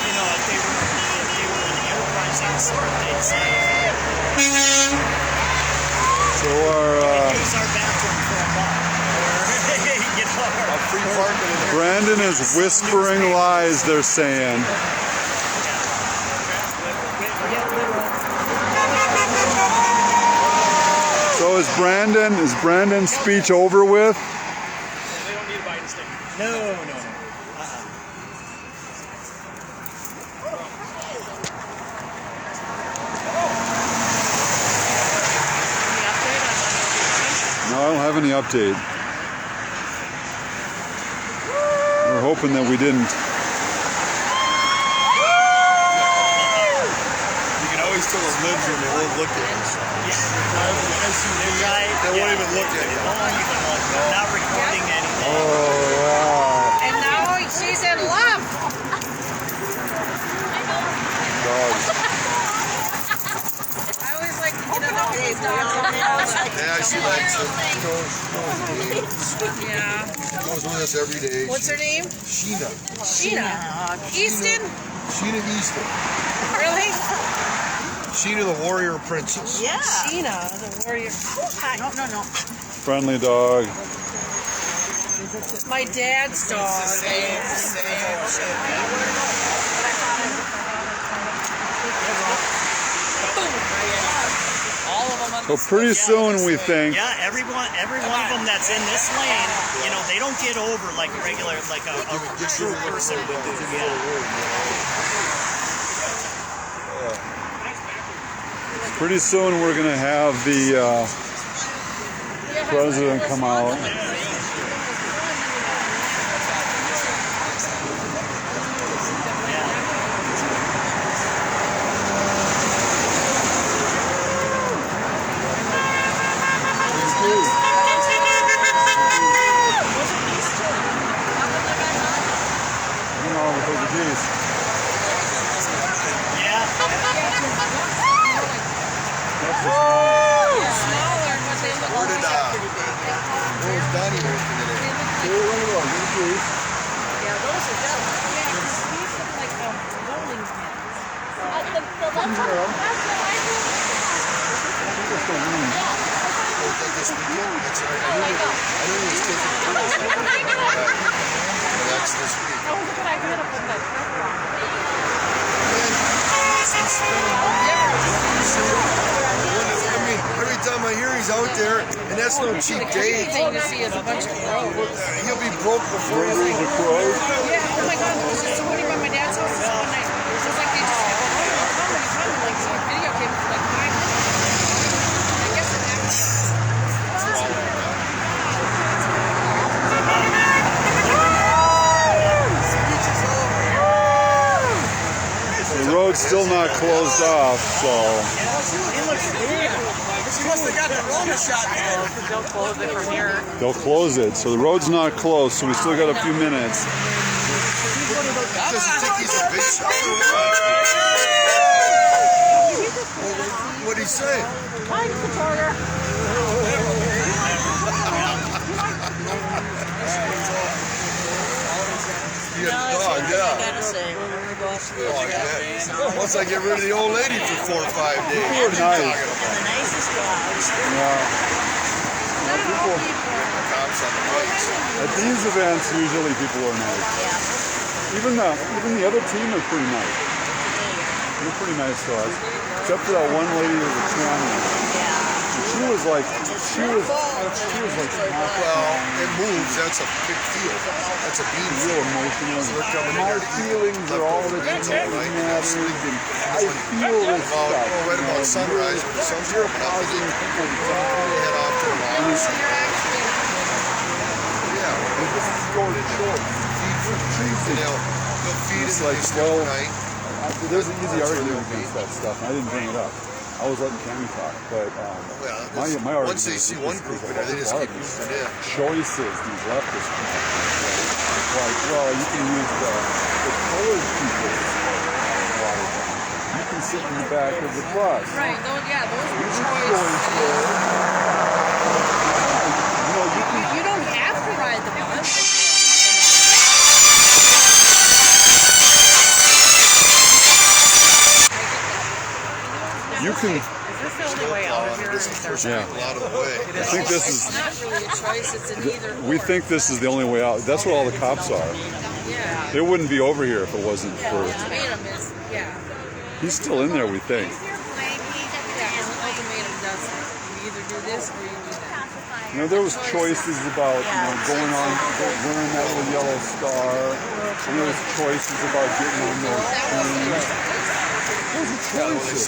You know, if they were in the enterprising sort, they'd say, So our use our bathroom for a buck. You know, free parking. Brandon is whispering lies, they're saying. So is Brandon's speech over with? They don't need a Biden sticker. No. No, I don't have any update. We're hoping that we didn't. You can always tell the libs when they won't look at us. They won't even look at you. Not recording anything. Oh, wow. And now she's in love. Dogs. I always like to get to know these dogs. Yeah, she likes it. Yeah. She goes with us every day. What's her name? Sheena. Easton? Sheena Easton. Really? Sheena the warrior princess. Yeah. Sheena, the warrior. No. Friendly dog. My dad's dog. So pretty soon we think. Yeah, every one of them that's in this lane, you know, they don't get over like regular, like a true person would do. Pretty soon we're going to have the president come out. Every time I hear he's out there, and that's no cheap date. Thing to see is a bunch of crows. He'll be broke before he's a crow. Yeah, oh my god, there was just somebody by my dad's house this one night. It was like they just kept coming, like some video came not closed off, so. He looks weird. She must have got the Rona shot there. They'll close it from here. They'll close it, so the road's not closed, so we still got a few minutes. Doesn't think he's a big shot. What'd he say? Hi, supporter. Oh, yeah. Once I get rid of the old lady for 4 or 5 days. People are nice. Yeah. People, Cops on the bikes. at these events, usually people are nice. Even the other team are pretty nice. They're pretty nice to us. Except for that one lady who was a champion. She was like, well, it moves. That's a big deal. That's a beam. Real emotional. My feelings are all that matters, and I feel this stuff. Right about sunrise, the sun's causing people to head off to the lodge. Yeah, this is your choice. They'll feed it like, well, night. There's an easy argument against that stuff, and I didn't bring it up. I was letting Cammy talk, but my argument once they see one group in there, they just keep moving in. Choices these leftists people make. Like, well, you can use the colored people Watertown. You can sit in the back of the bus. Right, those were choices. You don't have to ride the bus. You can. Is this the only way out of here? Yeah. I think this is. It's not really a choice, it's an either or. We think this is the only way out. That's what all the cops are. Yeah. They wouldn't be over here if it wasn't for. Ultimatum is, yeah. He's still in there, we think. Yeah, ultimatum does it. You either do this or you do that. You know, there was choices about going on, wearing that little yellow star. And there was choices about getting on those trains. Those are choices.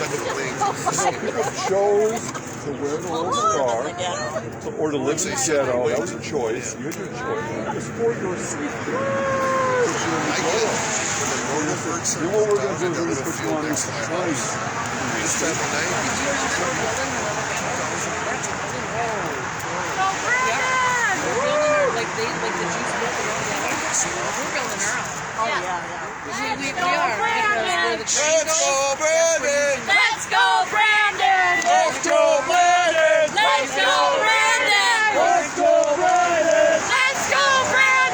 People chose to wear the little star or to live in the ghetto. That was a choice. You had your choice. It was for your safety. Then what we're going to do is we're going to put you on this choice. This time of night, Like the juice we're building our own. Oh, yeah. We are. Let's go, Brandon! Let's go, Brandon! Let's go, Brandon! Let's go, Brandon! Let's go, Brandon! Let's go, Brandon!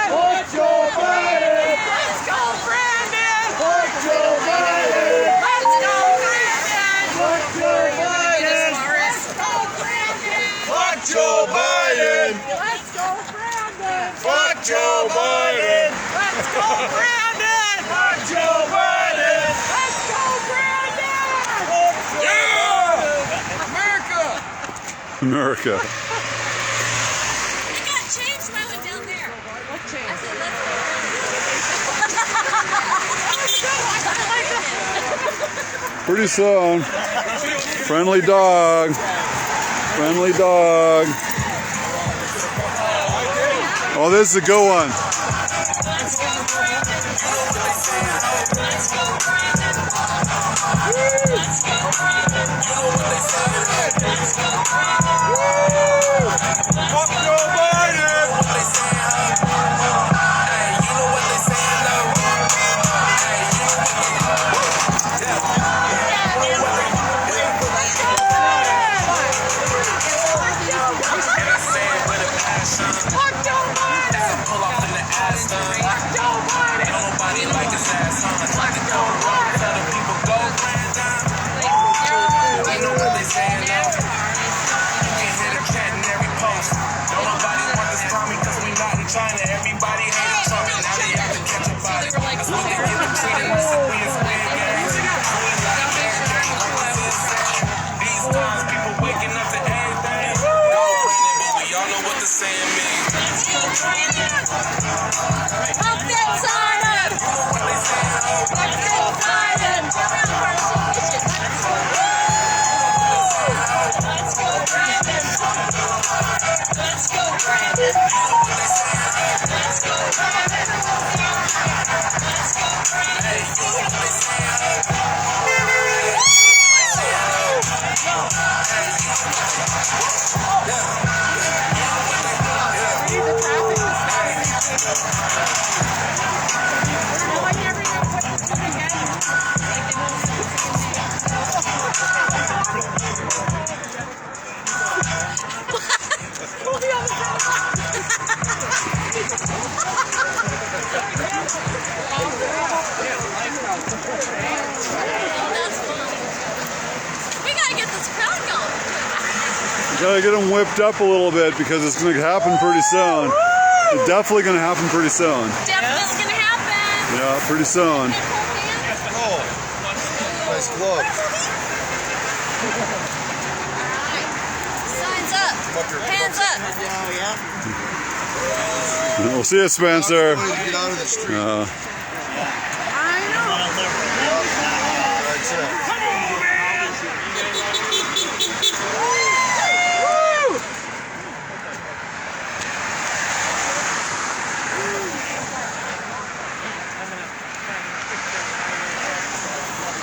Let's go, Brandon! Let's go, Brandon! Let's go, Brandon! Let's go, Brandon! Let's go, Brandon! Fuck Joe Biden! Let's go, Brandon! Fuck Joe Biden! Let's go, Brandon! Fuck Joe Biden! Let's go, Brandon! Yeah! America. I got changed while I went down there. What change? I said, let's go. Pretty soon. Friendly dog. Friendly dog. Oh, this is a good one. Let's go, How's the crowd going? Gotta get them whipped up a little bit because it's gonna happen pretty soon. It's definitely gonna happen pretty soon. Definitely gonna happen. Yeah, pretty soon. Oh, nice glove. Signs up. Hands up. We'll see you, Spencer. Get out of the street. That's it.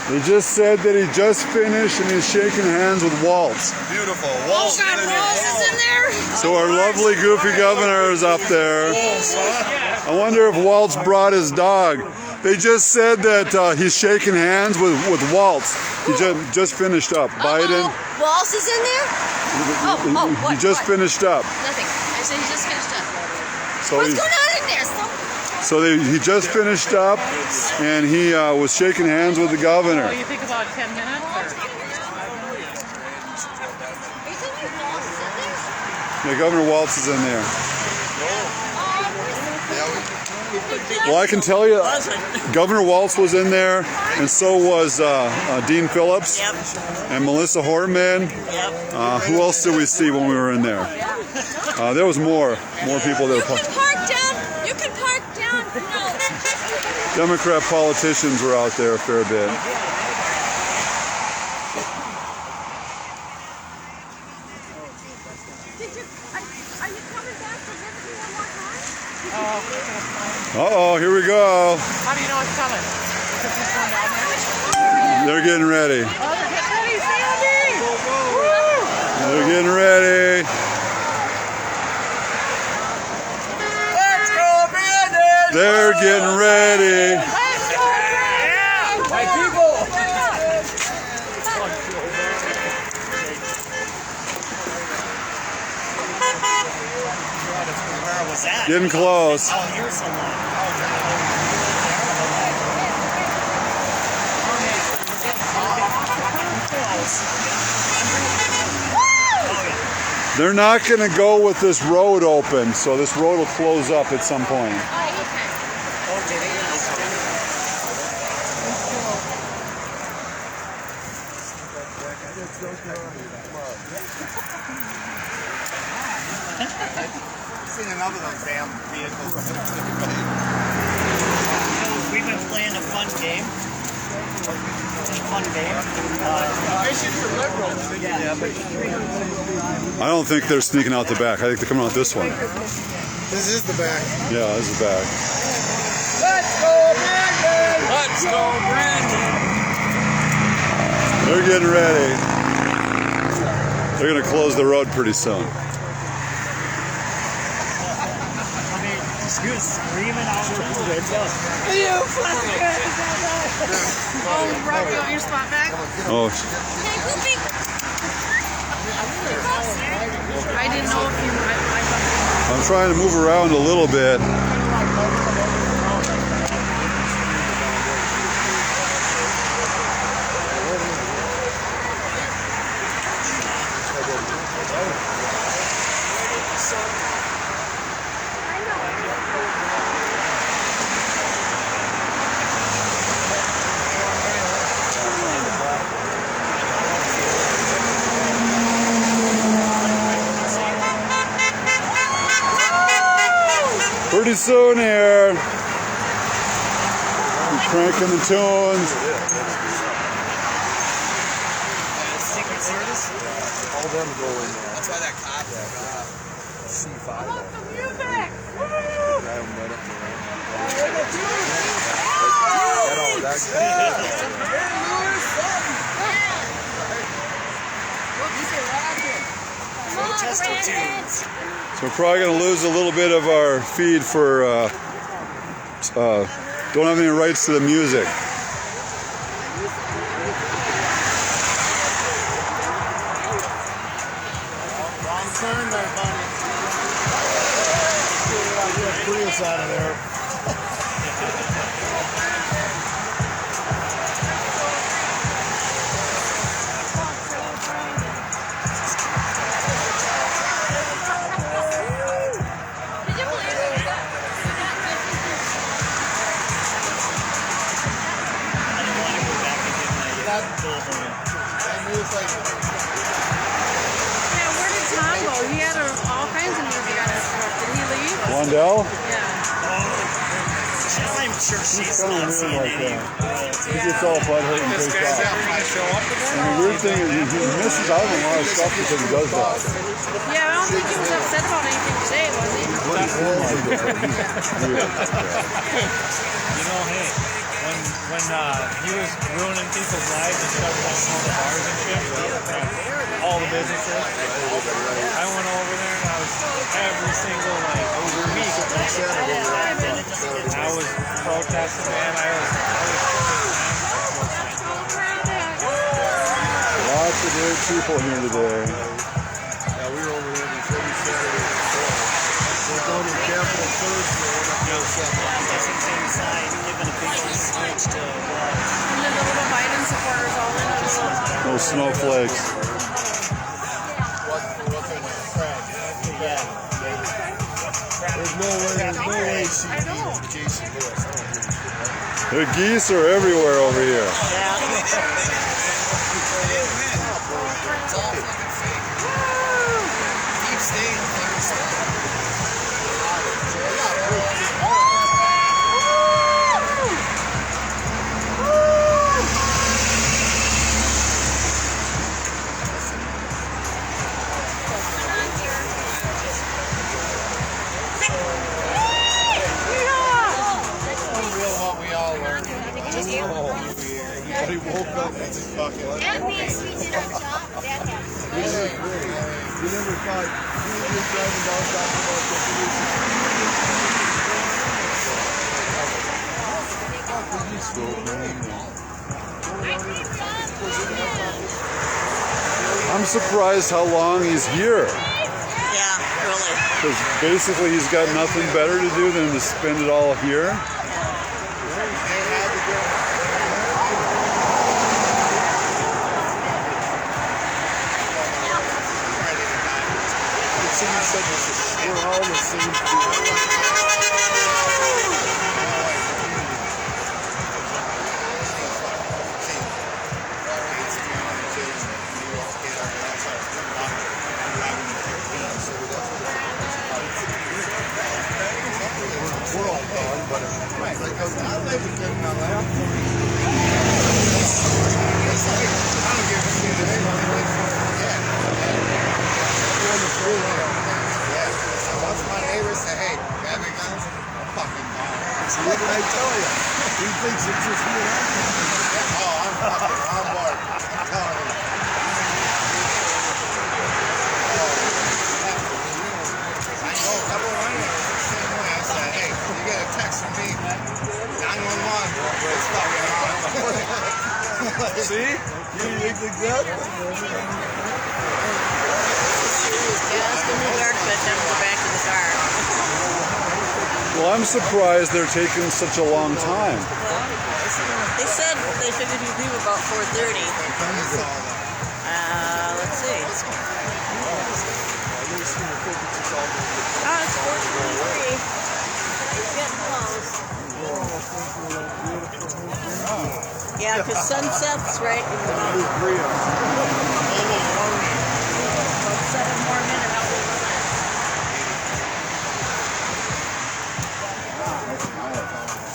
He just said that he just finished and he's shaking hands with Waltz. Beautiful. Waltz is in there. So our lovely goofy governor is up there. I wonder if Waltz brought his dog. They just said that he's shaking hands with Waltz. He just finished up. Biden. Waltz is in there? He just finished up. Nothing. I said he just finished up. So What's going on in there? So he just finished up, and he was shaking hands with the governor. So you think about 10 minutes? Yeah, Governor Waltz is in there. Well, I can tell you, Governor Waltz was in there, and so was Dean Phillips and Melissa Hortman. Who else did we see when we were in there? There was more people that were. You can park down. No. Democrat politicians were out there a fair bit. Uh-oh, here we go. How do you know it's coming? Because he's going down there? They're getting ready. Oh, they're getting ready, Sandy! They're getting ready. Let's go, Brandon! They're getting ready. Let's go, Brandon! My people! Where was that? Getting close. Oh, here's someone. They're not going to go with this road open, so this road will close up at some point. Seen enough of those damn vehicles. We've been playing a fun game. I don't think they're sneaking out the back. I think they're coming out this one. This is the back. Yeah, this is the back. Let's go, Brandon! Let's go, Brandon! They're getting ready. They're going to close the road pretty soon. He was screaming out the window. You fucker! Oh, Rob, you want your spot back? Oh. I didn't know if you... I'm trying to move around a little bit. Pretty soon here. I'm cranking the tunes. Secret Service? All them go in there. That's why that cop C5. How about the music? Drive them right up So we're probably going to lose a little bit of our feed for don't have any rights to the music. Wrong turn there, buddy. Get Prius out of there. Yeah, where did Tom go? He had all kinds of music on his truck. Did he leave? Wandell? Yeah. I'm sure she's Kind not of seeing weird like any. that. He gets all butthurt and takes off. And the weird thing is he misses out on a lot of stuff because he does that. Yeah, I don't think he was upset about anything today, was he? Oh my God, he's weird. You know, hey, when he was ruining people's lives and shutting down all the bars and shit, all the businesses, I went over there and I was every single week. I was protesting, man. I was Lots of great people here today. Yeah, we were over there every Saturday. We're going to Capitol Thursday. Inside, giving a big speech to And then the little Biden supporters all in on the little... Those snowflakes. There's no way she beat Jason Lewis. The geese are everywhere over here. Deep state. He woke up and just fucking. That means we did our job. That You never thought you were just driving down talking about the I'm surprised how long he's here. Yeah, really. Because basically he's got nothing better to do than to spend it all here. We're all the same we're all gone, but right, like I like to get my lap. I don't give a shit. Once my neighbor said, hey, grab your guns, I'm fucking gone. See, what did I tell you? He thinks it's just me and I'm oh, I'm fucking on board. I'm telling you. I know a couple of running the same way. I said, hey, you get a text from me, 911, it's fucking on. See? You think that? Yeah, it's gonna be dark, but then we'll go back to the car. Well, I'm surprised they're taking such a long time. They said they figured he'd leave about 4:30. Let's see. It's 4:23. It's getting close. Yeah, because sunset's right in the about 7 more minutes.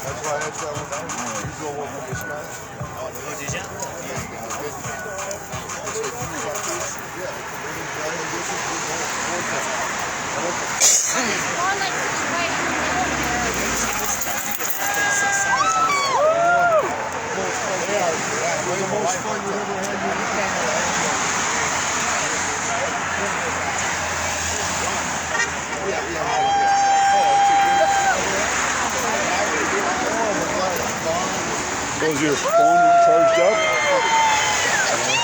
That's why I traveled down. You go over to Wisconsin. Oh, did you? Was your phone charged up?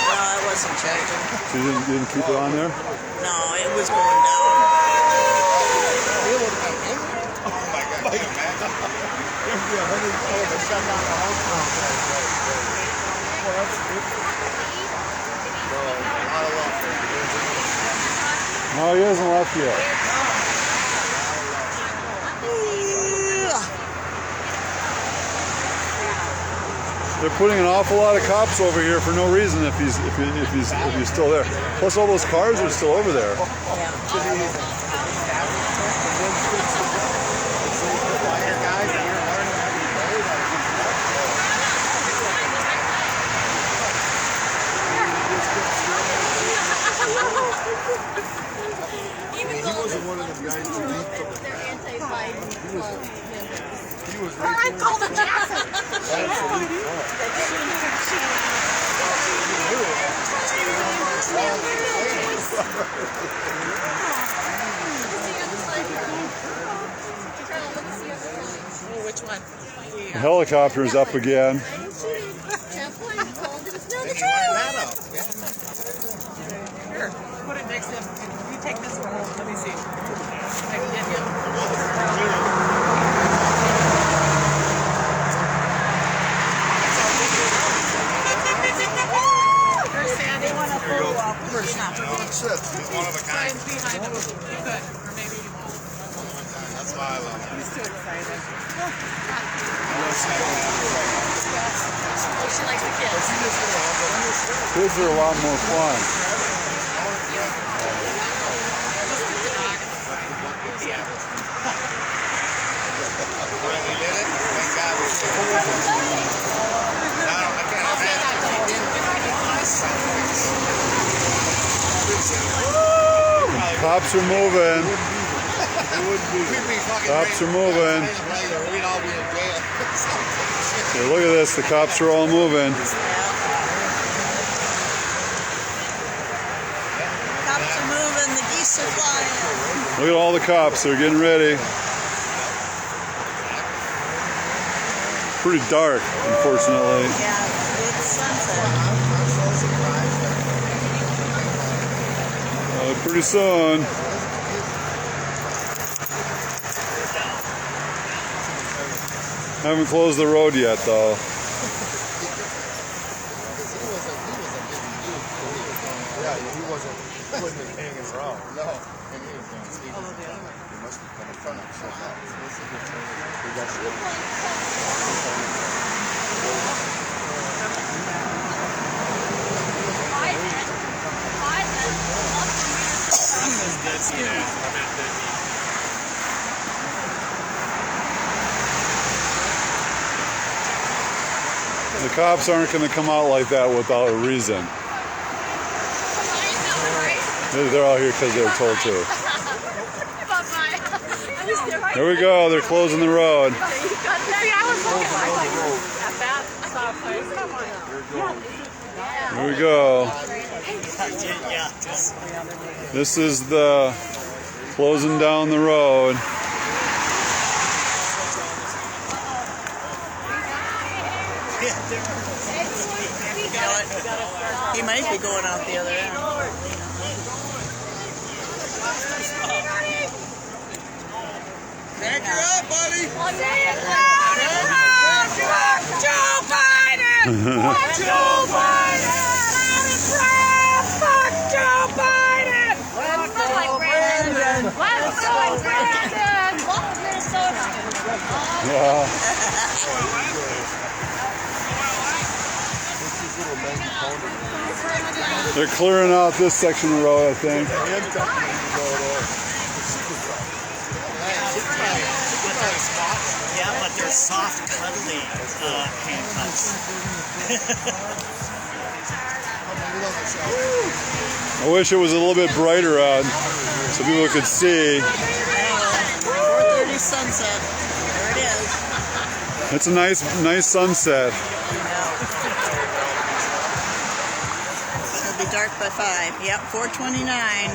No, it wasn't charging. So you didn't keep it on there? No, it was going down. No, he hasn't left yet. They're putting an awful lot of cops over here for no reason if he's still there. Plus, all those cars are still over there. He wasn't one of them guys who leaped. He was right there. Which one? The helicopter's up again. Here, put it next to him. You take this one home. Let me see. I can get you. There's Sandy. One of them. Signs behind him. You could, or maybe you won't. That's why I love him. He's too excited. She likes the kids. Kids are a lot more fun. Cops are moving. Cops are moving. Hey, look at this. The cops are all moving. Cops are moving. The geese are flying. Look at all the cops. They're getting ready. Pretty dark, unfortunately. Yeah, it's sunset. Pretty soon. Haven't closed the road yet, though. Yeah, he wasn't hanging around. No. And he was going to speak. He must be coming from The cops aren't going to come out like that without a reason. They're all here because they were told to. There we go. They're closing the road. Here we go. This is the closing down the road. He might be going out the other end. Back her up, buddy. Joe Biden! Joe Biden! Fuck Joe Biden! Let's go, Brandon! Let's go, Brandon! Welcome to Minnesota. Yeah. They're clearing out this section of the road, I think. Yeah, but they're soft, cuddly handcuffs. I wish it was a little bit brighter out so people could see. 4:30 sunset. There it is. It's a nice sunset. It'll be dark by 5. Yep, 4:29.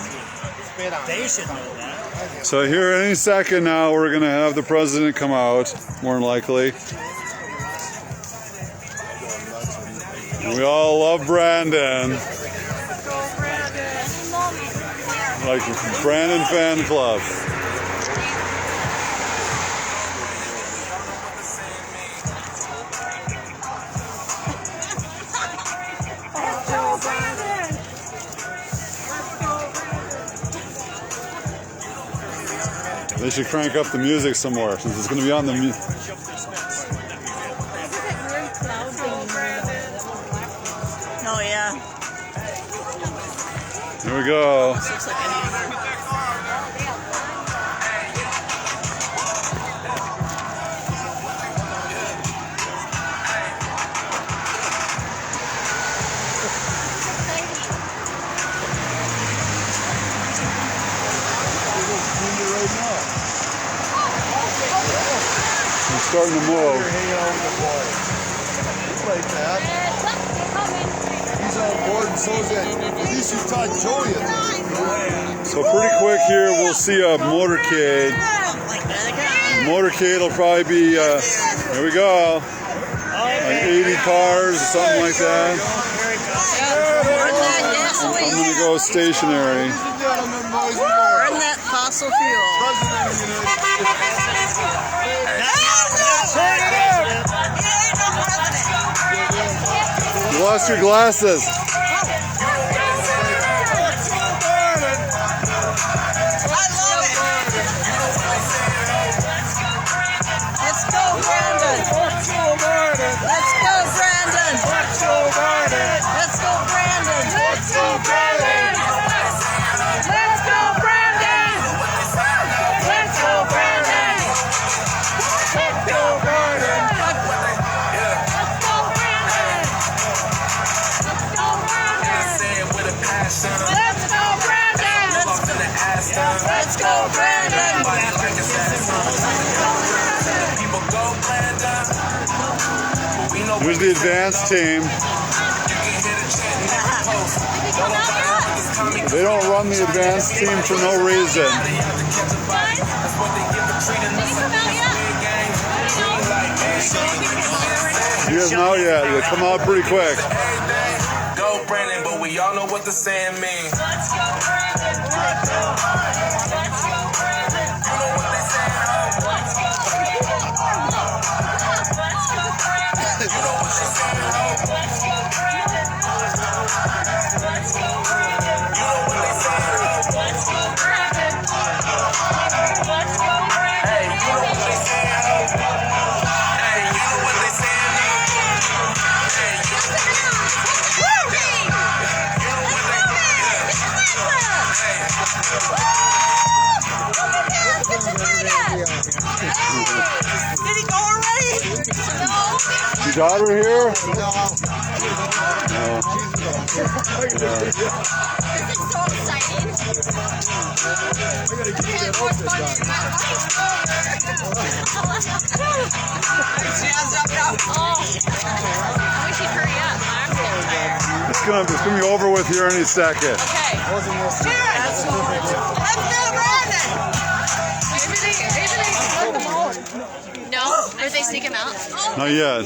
They should know that. So here any second now we're going to have the president come out, more than likely. And we all love Brandon. Like Brandon fan club. They should crank up the music some more since it's going to be on the music. Here we go. We're starting to move. Like that. He's on board and so is that. At least you taught Joey it. So pretty quick here, we'll see a motorcade. Motorcade will probably be, here we go, like 80 cars or something like that. I'm gonna go stationary. Burn that fossil fuel. You lost your glasses. Let's go, Brandon. Let's go, Brandon. Let's go, Brandon. Let's go, Brandon. Let's go, Brandon. Let's go, Brandon. Let's go, Brandon. Let's go, Brandon. Let's go, Brandon. Let's go, Brandon. Here's the advanced team. They don't run the advanced team for no reason. He isn't out yet. He'll come out pretty quick. Go Brandon, but we all know what the saying means. Let's go Brandon. Let's go Brandon. Let's go Brandon. You know what they say, ho? Let's go Brandon. Let's go Brandon. You know what they say, ho? Let's go Brandon. Let's go Brandon. You know what they say, ho? Let's go Brandon. Let's go Brandon. Hey, you know what they say, ho? Hey, you know what they say, ho? Hey, you know what they say, Did he go already? Your daughter here? This is so exciting. More fun than I wish he'd hurry up. My arm's getting tired. It's gonna be over with here any second. Okay. Let's go, Brandon. Maybe they let them out. No? Did they sneak him out? Not yet.